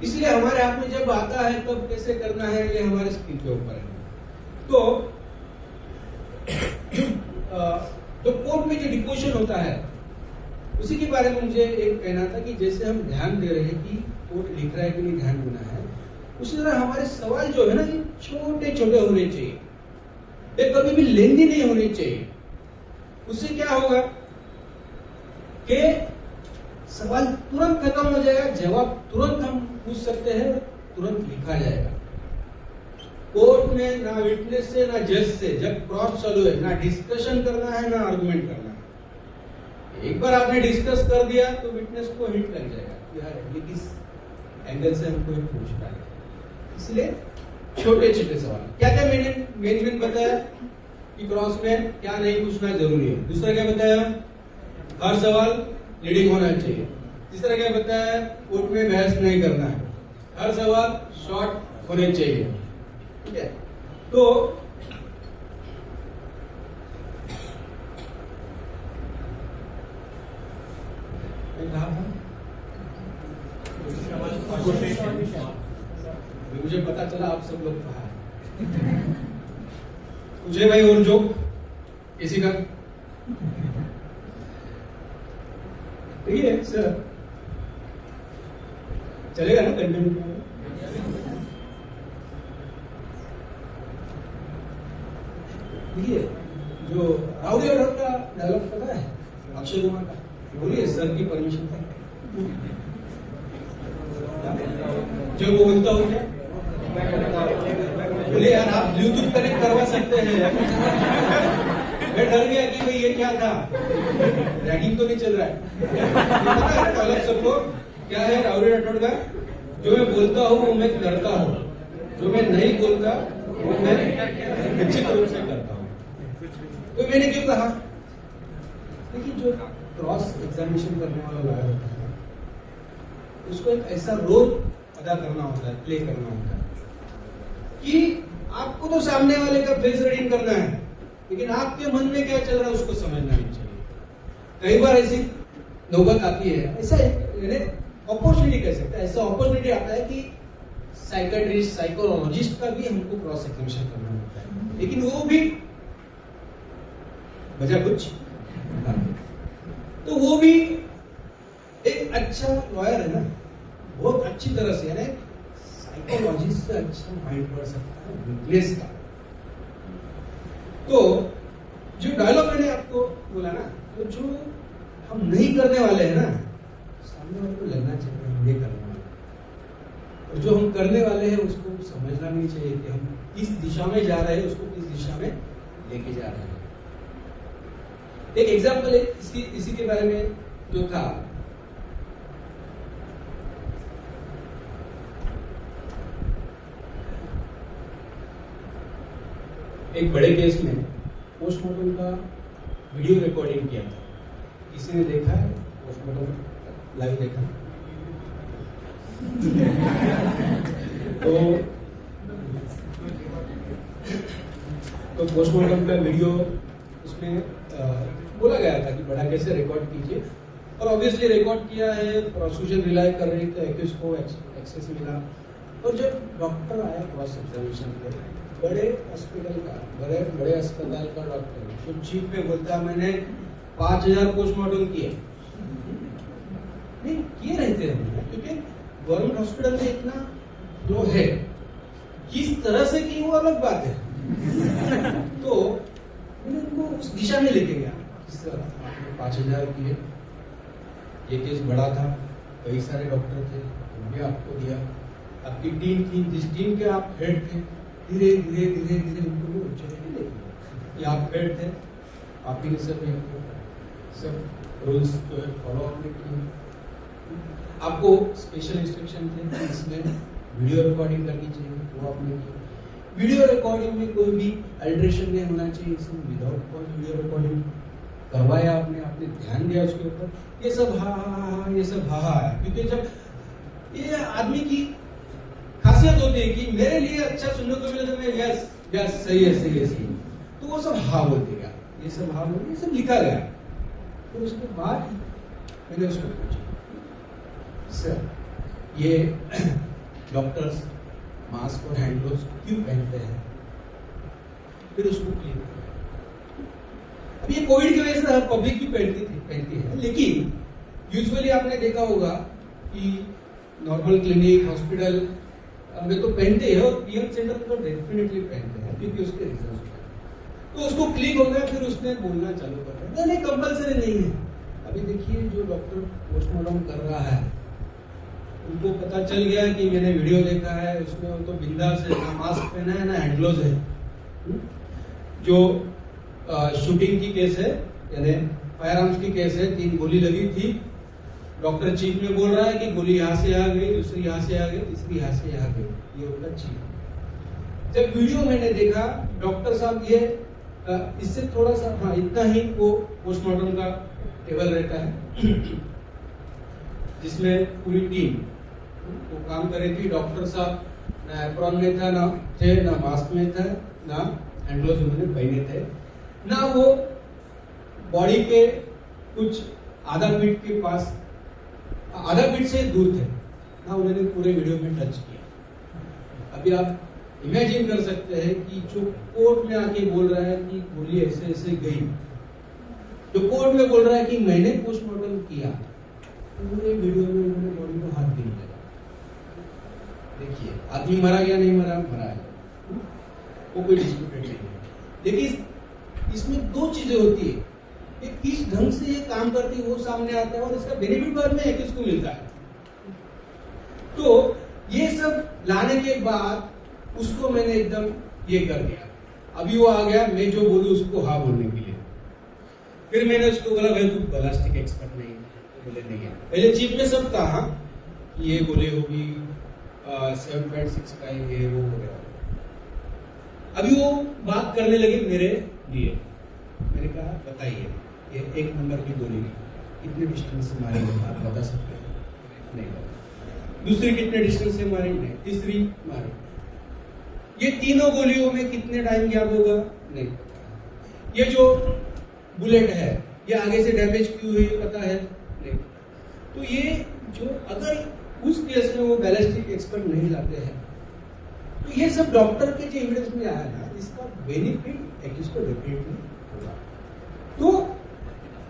इसलिए हमारे हाथ में जब आता है तब कैसे करना है, ये हमारे स्किल के ऊपर है। तो जो कोर्ट में जो डिपोजिशन होता है, उसी के बारे में मुझे एक कहना था कि जैसे हम ध्यान दे रहे हैं कि कोर्ट लिख रहा है कि नहीं ध्यान देना है, उसी तरह हमारे सवाल जो है ना, ये छोटे छोटे होने चाहिए, ये कभी भी लेंदी नहीं होनी चाहिए। उससे क्या होगा कि सवाल तुरंत खत्म हो जाएगा, जवाब तुरंत हम पूछ सकते हैं, तुरंत लिखा जाएगा। कोर्ट में ना विटनेस से ना जज से जब क्रॉस चालू है, ना डिस्कशन करना है ना आर्गुमेंट करना है। एक बार आपने डिस्कस कर दिया तो विटनेस को हिंट लग जाएगा कि यार ये किस एंगल से हमको पूछ रहा है। इसलिए छोटे छोटे सवाल, क्या क्या मैंने मेन बताया कि क्रॉस में क्या नहीं पूछना जरूरी है। दूसरा क्या बताया, हर सवाल लीडिंग होना चाहिए। तीसरा क्या बताया, कोर्ट में बहस नहीं करना है, हर सवाल शॉर्ट होने चाहिए। ठीक है, तो मुझे पता चला आप सब लोग कहा है। मुझे भाई और जो किसी का ठीक है सर, चलेगा ना कंटिन्यू? देखिए जो राउडी और का डायलॉग पता है अक्षय कुमार का, बोलिए सर की परमिशन था जो वो बोलता हो क्या, बोले यार आप ब्लूटूथ कनेक्ट करवा सकते हैं। मैं डर गया कि भाई ये क्या था, रैगिंग तो नहीं चल रहा है। डायलॉग सबको क्या है राउडी राठौड़ का, जो मैं बोलता हूँ वो मैं करता हूँ, जो मैं नहीं बोलता वो मैं निश्चित रूप से करता हूँ। तो मैंने क्यों कहा, देखिए जो क्रॉस एग्जामिनेशन करने वाला लॉयर होता है उसको एक ऐसा रोल अदा करना होता है, प्ले करना होता है कि आपको तो सामने वाले का फेस रीडिंग करना है, लेकिन आपके मन में क्या चल रहा है उसको समझना नहीं चाहिए। कई बार ऐसी नौबत आती है, ऐसा अपॉर्चुनिटी कह सकते हैं, ऐसा अपॉर्चुनिटी आता है कि साइकेट्रिस्ट साइकोलॉजिस्ट का भी हमको क्रॉस एग्जामिनेशन करना होता है, लेकिन वो भी वजह कुछ, तो वो भी एक अच्छा लॉयर है ना, बहुत अच्छी तरह से, यानी साइकोलॉजिस्ट से अच्छा माइंड पढ़ सकता है वीकनेस का। तो जो डायलॉग मैंने आपको बोला ना, तो जो हम नहीं करने वाले हैं ना, सामने वाले को लगना चाहिए हम ये करने वाले, और जो हम करने वाले हैं उसको समझना नहीं चाहिए कि हम किस दिशा में जा रहे हैं, उसको किस दिशा में लेके जा रहे हैं। एक एग्जाम्पल है इसी के बारे में जो था, एक बड़े केस में पोस्टमार्टम का वीडियो रिकॉर्डिंग किया था। किसी ने देखा है पोस्टमार्टम लाइव देखा? तो पोस्टमार्टम का वीडियो उसमें बोला गया था कि बड़ा कैसे रिकॉर्ड कीजिए, और ऑब्वियसली रिकॉर्ड किया है, प्रोसिक्यूशन रिलाई कर रही थी, एक्यूज को एक्सेस मिला। और जब डॉक्टर आया क्रॉस एग्जामिनेशन पे, बड़े हॉस्पिटल का बड़े अस्पताल का डॉक्टर जो चीफ में बोलता मैंने 5000 पोस्टमार्टम किए, नहीं किए रहते हैं, क्योंकि गवर्नमेंट हॉस्पिटल में इतना फ्लो है, किस तरह से की वो अलग बात है। तो मैंने उनको उस दिशा में लेके गया, जिस तरह आपने 5000 किए, ये केस बड़ा था, कई सारे डॉक्टर थे, उन्हें आपको दिया, आपकी टीम थी, जिस टीम के आप हेड थे, धीरे धीरे धीरे धीरे उनको वो जगह लेके गया कि आप हेड थे, आप ही ने सब रूल्स जो है फॉलो आपने किए। आपको स्पेशल इंस्ट्रक्शन थे कि इसमें वीडियो रिकॉर्डिंग करनी चाहिए, वो आपने की। वीडियो रिकॉर्डिंग में कोई भी अल्ट्रेशन नहीं होना चाहिए, इसमें विदाउट कॉज वीडियो रिकॉर्डिंग करवाया आपने ध्यान दिया उसके ऊपर। ये सब ये सब है, क्योंकि जब ये आदमी की खासियत होती है कि मेरे लिए अच्छा सुनने को मिले तो मैं यस यस सही है, तो वो सब बोल देगा, ये सब बोल, ये सब लिखा गया। तो उसके बाद मैंने उसको पूछा, सर ये डॉक्टर्स मास्क और हैंड ग्लोव्स क्यों पहनते हैं? फिर उसको क्लियर किया। अब ये कोविड की वजह से पब्लिक भी पहनती है, लेकिन यूजुअली आपने देखा होगा कि नॉर्मल क्लिनिक हॉस्पिटल में तो पहनते हैं, और पीएम सेंटर में तो डेफिनेटली पहनते हैं, क्योंकि उसके रीजन है। तो उसको क्लिक हो गया, फिर उसने बोलना चालू कर दिया, नहीं कंपलसरी नहीं है। अभी देखिए जो डॉक्टर पोस्टमार्टम कर रहा है, उनको पता चल गया कि मैंने वीडियो देखा है, उसमें वो तो बिंदास है, ना मास्क पहना है ना हैंड ग्लोव्स है। जो शूटिंग की केस है, यानी फायर आर्म्स की केस है, 3 गोली लगी थी, डॉक्टर चीफ में बोल रहा है कि गोली यहाँ से आ गई, दूसरी यहाँ से आ गई, तीसरी यहाँ से आ गई, ये उनका चीफ। जब वीडियो मैंने देखा, डॉक्टर साहब ये इससे थोड़ा सा इतना ही वो पोस्टमार्टम का टेबल रहता है जिसमें पूरी टीम वो काम कर रही थी। डॉक्टर साहब ना एप्रॉन में था, ना मास्क में था, ना हैंड ग्लोव्स उन्होंने पहने थे, ना वो बॉडी के कुछ आधा फीट के पास, आधा फीट से दूर थे, ना उन्होंने पूरे वीडियो में टच किया। अभी आप इमेजिन कर सकते हैं कि जो कोर्ट में आके बोल रहा है कि गोली ऐसे ऐसे गई, जो कोर्ट में बोल रहा है कि मैंने पोस्टमार्टम किया, पूरे वीडियो में उन्होंने बॉडी को हाथ भी नहीं लगा। देखिए आदमी मरा या नहीं मरा है, वो कोई डिस्प्यूटेड नहीं है। लेकिन इसमें 2 चीजें होती है, एक किस ढंग से ये काम करती है वो सामने आता है, और इसका बेनिफिट बाद में किसको मिलता है। तो ये सब लाने के बाद उसको मैंने एकदम ये कर दिया। अभी वो आ गया, मैं जो बोलूं उसको बोलने के लिए। फिर मैंने उसको बोला, भाई तू बैलिस्टिक एक्सपर्ट नहीं है, बोले नहीं है। पहले चीफ में सब कहा कि ये गोली होगी 7.6 का ये वो हो गया। अभी वो बात करने लगे मेरे लिए। मैंने कहा बताइए ये 1 नंबर की गोली कितने डिस्टेंस से मारेंगे, आप बता सकते हैं? नहीं। दूसरी कितने डिस्टेंस से मारेंगे? तीसरी मारेंगे। ये तीनों गोलियों में कितने टाइम गैप होगा? नहीं। ये जो बुलेट है ये आगे से डैमेज क्यों हुई पता है? नहीं। तो ये जो अगर उस केस में वो बैलिस्टिक एक्सपर्ट नहीं लाते हैं, तो ये सब डॉक्टर के जो एविडेंस में आया ना, इसका बेनिफिट एक्यूज को डेफिनेटली होगा। तो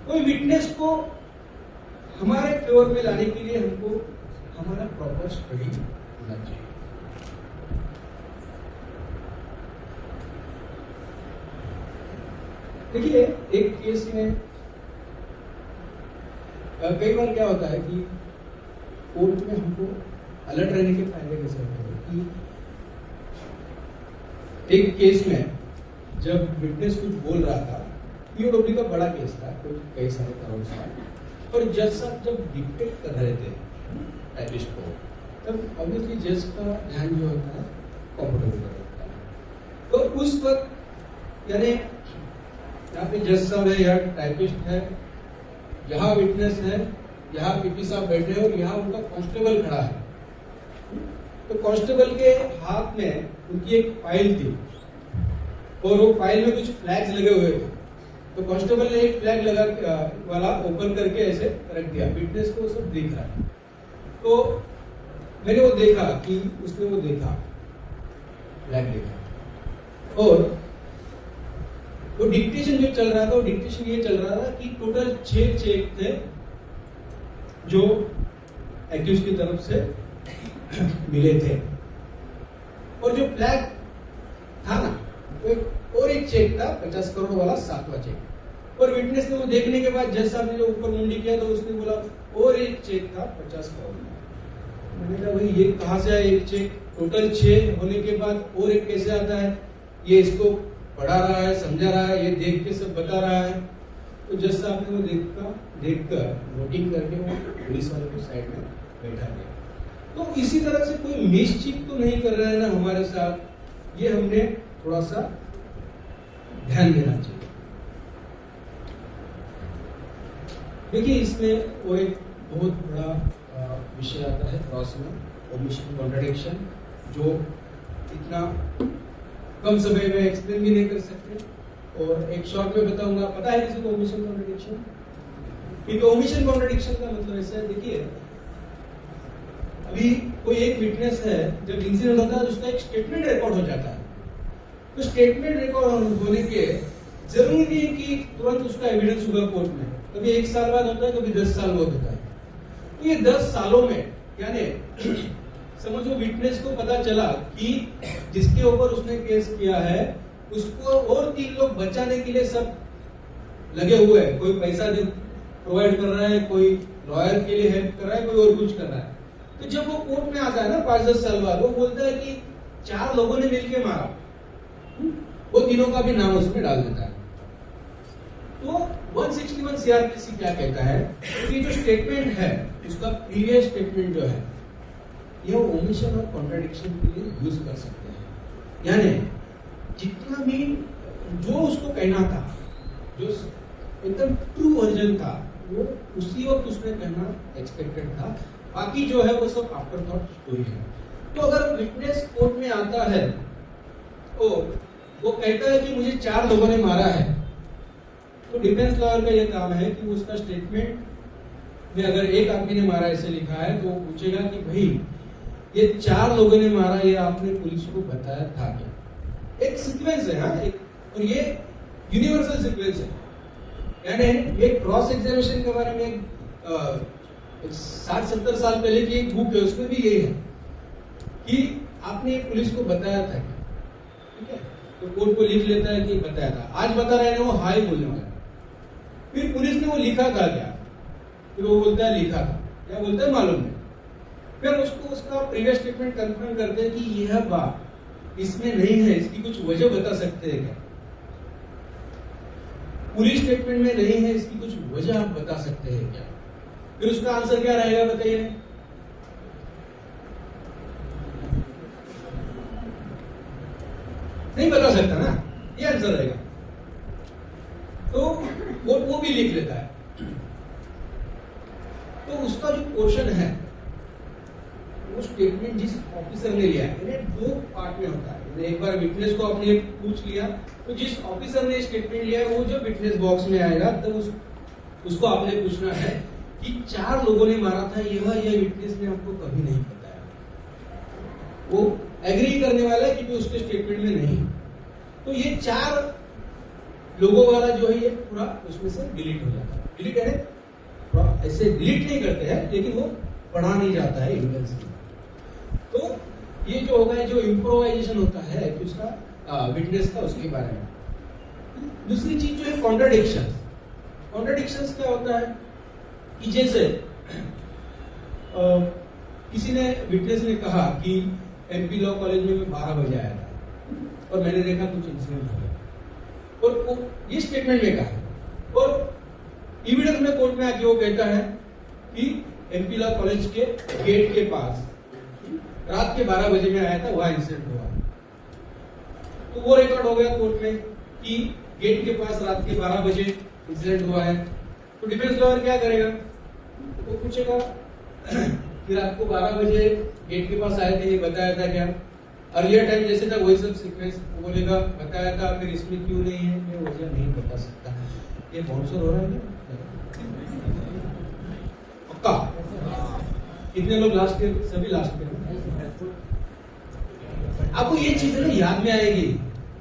कोई विटनेस को हमारे फेवर में लाने के लिए हमको हमारा प्रॉपर स्टडी होना चाहिए। देखिए एक केस में कई बार क्या होता है कि कोर्ट में हमको अलर्ट रहने के फायदे कैसे होते हैं कि एक केस में जब विटनेस कुछ बोल रहा था, पीओडब्ल्यू का बड़ा केस था, कई सारे करोड़ था, और जज साहब जब डिक्टेट कर रहे थे टाइपिस्ट को, तब ऑब्वियसली जज का ध्यान जो होता है कंफर्टेबल होता है। तो उस वक्त यानी यहाँ पे जज साहब है, यहाँ टाइपिस्ट है, यहाँ विटनेस है, यहाँ पीपी साहब बैठे हैं, और यहाँ उनका कांस्टेबल खड़ा है। तो कांस्टेबल के हाथ में उनकी एक फाइल थी, और वो फाइल में कुछ फ्लैग्स लगे हुए थे। तो कांस्टेबल ने एक फ्लैग लगा वाला ओपन करके ऐसे रख दिया, विटनेस को सब दिख रहा है। तो मैंने वो देखा कि उसने वो देखा, फ्लैग देखा, और वो डिक्टेशन जो चल रहा था, वो डिक्टेशन ये चल रहा था कि टोटल 6 चेक थे जो एक्यूज की तरफ से मिले थे, और जो फ्लैग था ना, और एक चेक था 50 करोड़ वाला 7वां चेक। और विटनेस ने वो देखने के बाद जज साहब ने जो ऊपर मुंडी किया, तो उसने बोला और एक चेक था 50 करोड़। मैंने कहा भाई ये कहां से आया एक चेक? टोटल 6 होने के बाद और एक कैसे आता है? ये इसको पढ़ा रहा है, समझा रहा है, ये देख के सब बता रहा है। तो जज साहब ने वो देखकर वोटिंग करके वो पुलिस वाले को साइड में बैठा दिया। तो इसी तरह से कोई मिसचीफ तो नहीं कर रहा है ना हमारे साथ, ये हमने थोड़ा सा ध्यान देना चाहिए। देखिए इसमें वो एक बहुत बड़ा विषय आता है क्रॉस में, ओमिशन कॉन्ट्रडिक्शन, जो इतना कम समय में एक्सप्लेन भी नहीं कर सकते, और एक शॉर्ट में बताऊंगा। पता है किसी को ओमिशन कॉन्ट्रडिक्शन? क्योंकि ओमिशन कॉन्ट्रडिक्शन का मतलब ऐसा है, देखिए अभी कोई एक विटनेस है, जब इंसिडेंट होता है तो उसका एक स्टेटमेंट रिकॉर्ड हो जाता है। तो स्टेटमेंट रिकॉर्ड होने के जरूरी नहीं है कि तुरंत उसका एविडेंस होगा कोर्ट में, कभी 1 साल बाद होता है, कभी 10 साल बाद होता है। तो ये 10 सालों में यानी समझो विटनेस को पता चला कि जिसके ऊपर उसने केस किया है उसको और 3 लोग बचाने के लिए सब लगे हुए हैं, कोई पैसा प्रोवाइड कर रहा है, कोई लॉयर के लिए हेल्प कर रहा है, कोई और कुछ कर रहा है। तो जब वो कोर्ट में आता है ना 5-10 साल बाद, वो बोलता है कि 4 लोगों ने मिलकर मारा, वो तीनों का भी नाम उसमें डाल देता है। तो 161 सीआरपीसी क्या कहता है कि जो स्टेटमेंट है उसका प्रीवियस स्टेटमेंट जो है ये ओमिशन और कॉन्ट्रडिक्शन के लिए यूज कर सकते हैं। यानी जितना भी जो उसको कहना था, जो एकदम ट्रू वर्जन था, वो उसी वक्त उसने कहना एक्सपेक्टेड था, बाकी जो है वो सब आफ्टर थॉट स्टोरी है। तो अगर विटनेस कोर्ट में आता है तो वो कहता है कि मुझे 4 लोगों ने मारा है, तो डिफेंस लॉयर का ये काम है कि उसका स्टेटमेंट में अगर एक आदमी ने मारा ऐसे लिखा है तो पूछेगा कि भाई ये 4 लोगों ने मारा, ये आपने पुलिस को बताया था क्या? एक सीक्वेंस है, हाँ, और ये यूनिवर्सल सीक्वेंस है। यानी ये क्रॉस एग्जामिनेशन के बारे में 60-70 साल पहले की एक बुक है, उसमें भी यही है कि आपने पुलिस को बताया था क्या? ठीक है, तो कोर्ट को लिख लेता है कि बताया था। आज बता रहे हैं वो हाय बोलने वाला, फिर पुलिस ने वो लिखा था क्या? फिर वो बोलता है लिखा था, क्या बोलता है मालूम नहीं। फिर उसको उसका प्रीवियस स्टेटमेंट कंफर्म करते हैं कि यह बात इसमें नहीं है, इसकी कुछ वजह बता सकते हैं क्या? पुलिस स्टेटमेंट में नहीं है, इसकी कुछ वजह आप बता सकते हैं क्या? फिर उसका आंसर क्या रहेगा बताइए? नहीं बता सकता ना, ये आंसर रहेगा। तो वो भी लिख लेता है। तो उसका जो क्वेश्चन है, वो स्टेटमेंट जिस ऑफिसर ने लिया है, 2 पार्ट में होता है। एक बार विटनेस को आपने पूछ लिया, तो जिस ऑफिसर ने स्टेटमेंट लिया है वो जो विटनेस बॉक्स में आएगा, तो उसको आपने पूछना है कि 4 लोगों ने मारा था, यह विटनेस ने आपको कभी नहीं बताया। वो एग्री करने वाला है कि उसके स्टेटमेंट में नहीं। तो ये 4 लोगों वाला जो है ये पूरा उसमें से डिलीट हो जाता है। डिलीट है, ऐसे डिलीट नहीं करते हैं, लेकिन वो पढ़ा नहीं जाता है एविडेंस में। तो ये जो होगा, जो इम्प्रोवाइजेशन होता है कि उसका विटनेस का, उसके बारे में। दूसरी चीज जो है कॉन्ट्रडिक्शन। कॉन्ट्रडिक्शंस क्या होता है कि जैसे किसी ने, विटनेस ने कहा कि एमपी लॉ कॉलेज में मैं 12 बजे आया था और मैंने देखा कुछ इंसिडेंट हो गया, और ये स्टेटमेंट में कहा, और एविडेंस में कोर्ट में आके वो कहता है कि एमपी लॉ कॉलेज के गेट के पास रात के 12 बजे में आया था, वहां इंसिडेंट हुआ। तो वो रिकॉर्ड हो गया कोर्ट में कि गेट के पास रात के 12 बजे इंसिडेंट हुआ है। तो डिफेंस लॉयर क्या करेगा? वो पूछेगा कि रात को 12 बजे गेट के पास आए थे, ये बताया था क्या? अर्लियर टाइम जैसे था वही सब सीक्वेंस। बोलेगा बताया था, फिर इसमें क्यों नहीं है, मैं वजह नहीं बता सकता। ये बाउंसर हो रहा है पक्का? कितने लोग लास्ट ईयर? सभी लास्ट ईयर। आपको ये चीज ना याद में आएगी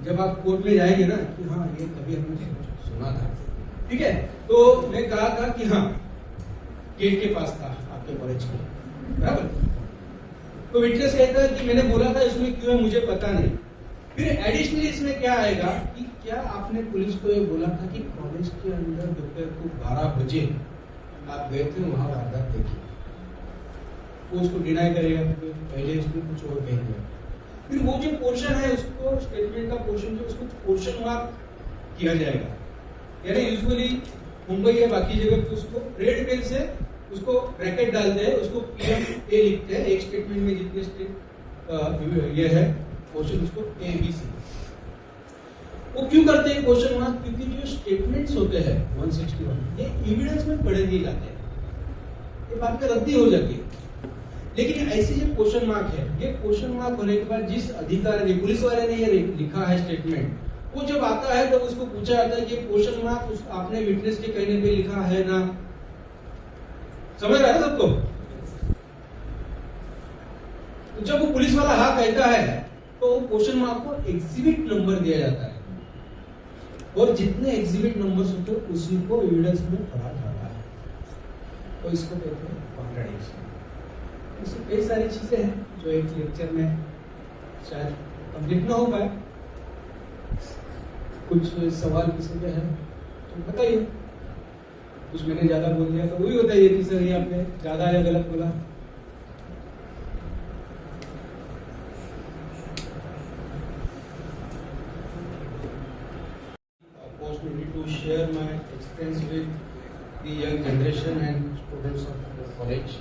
जब आप कोर्ट में जाएंगे ना कि हाँ ये कभी हमने सुना था। ठीक है, तो मैं कहा था कि हाँ गेट के पास था आपके कॉलेज के, बराबर। तो विटनेस कहता है कि मैंने बोला था, इसमें क्यों है मुझे पता नहीं। फिर एडिशनली इसमें क्या आएगा कि क्या आपने पुलिस को ये बोला था कि कॉलेज के अंदर दोपहर को 12 बजे आप गए थे, वहां वारदात देखी? वो उसको डिनाई करेगा, पहले उसने कुछ और कह दिया। फिर वो जो पोर्शन है उसको, स्टेटमेंट का पोर्शन जो, उसको पोर्शन मार्क किया जाएगा। यानी यूजुअली मुंबई या बाकी जगह पे उसको रेड पेन से उसको ब्रैकेट डालते हैं, उसको PM A लिखते हैं। एक स्टेटमेंट में जितने स्टेट ये है क्वेश्चन, उसको ABC। वो क्यों करते हैं क्वेश्चन मार्क? क्योंकि जो स्टेटमेंट्स होते हैं 161 ये एविडेंस में पढ़े नहीं जाते हैं, ये बात में रद्दी हो जाती है। लेकिन ऐसे जो क्वेश्चन मार्क है, ये क्वेश्चन मार्क होने के बाद जिस अधिकारी ने, पुलिस वाले ने ये लिखा है स्टेटमेंट, वो जब आता है तो उसको पूछा जाता है कि क्वेश्चन मार्क आपने विटनेस के कहने पे लिखा है ना? समझ रहा है सबको? तो जब वो पुलिस वाला हाँ कहता है तो क्वेश्चन मार्क को एग्जिबिट नंबर दिया जाता है, और जितने एग्जिबिट नंबर्स होते हैं उसी को एविडेंस में पढ़ा जाता है, तो इसको कहते हैं कॉन्ट्राडिक्शन। ऐसी कई सारी चीजें हैं जो एक लेक्चर में शायद कंप्लीट ना हो पाए। कुछ सवाल किसी के हैं तो बताइए, कुछ मैंने ज्यादा बोल दिया तो वही बताइए कि सर ये आपने ज्यादा या गलत बोला। Opportunity to share my experience with the young generation and students of the college.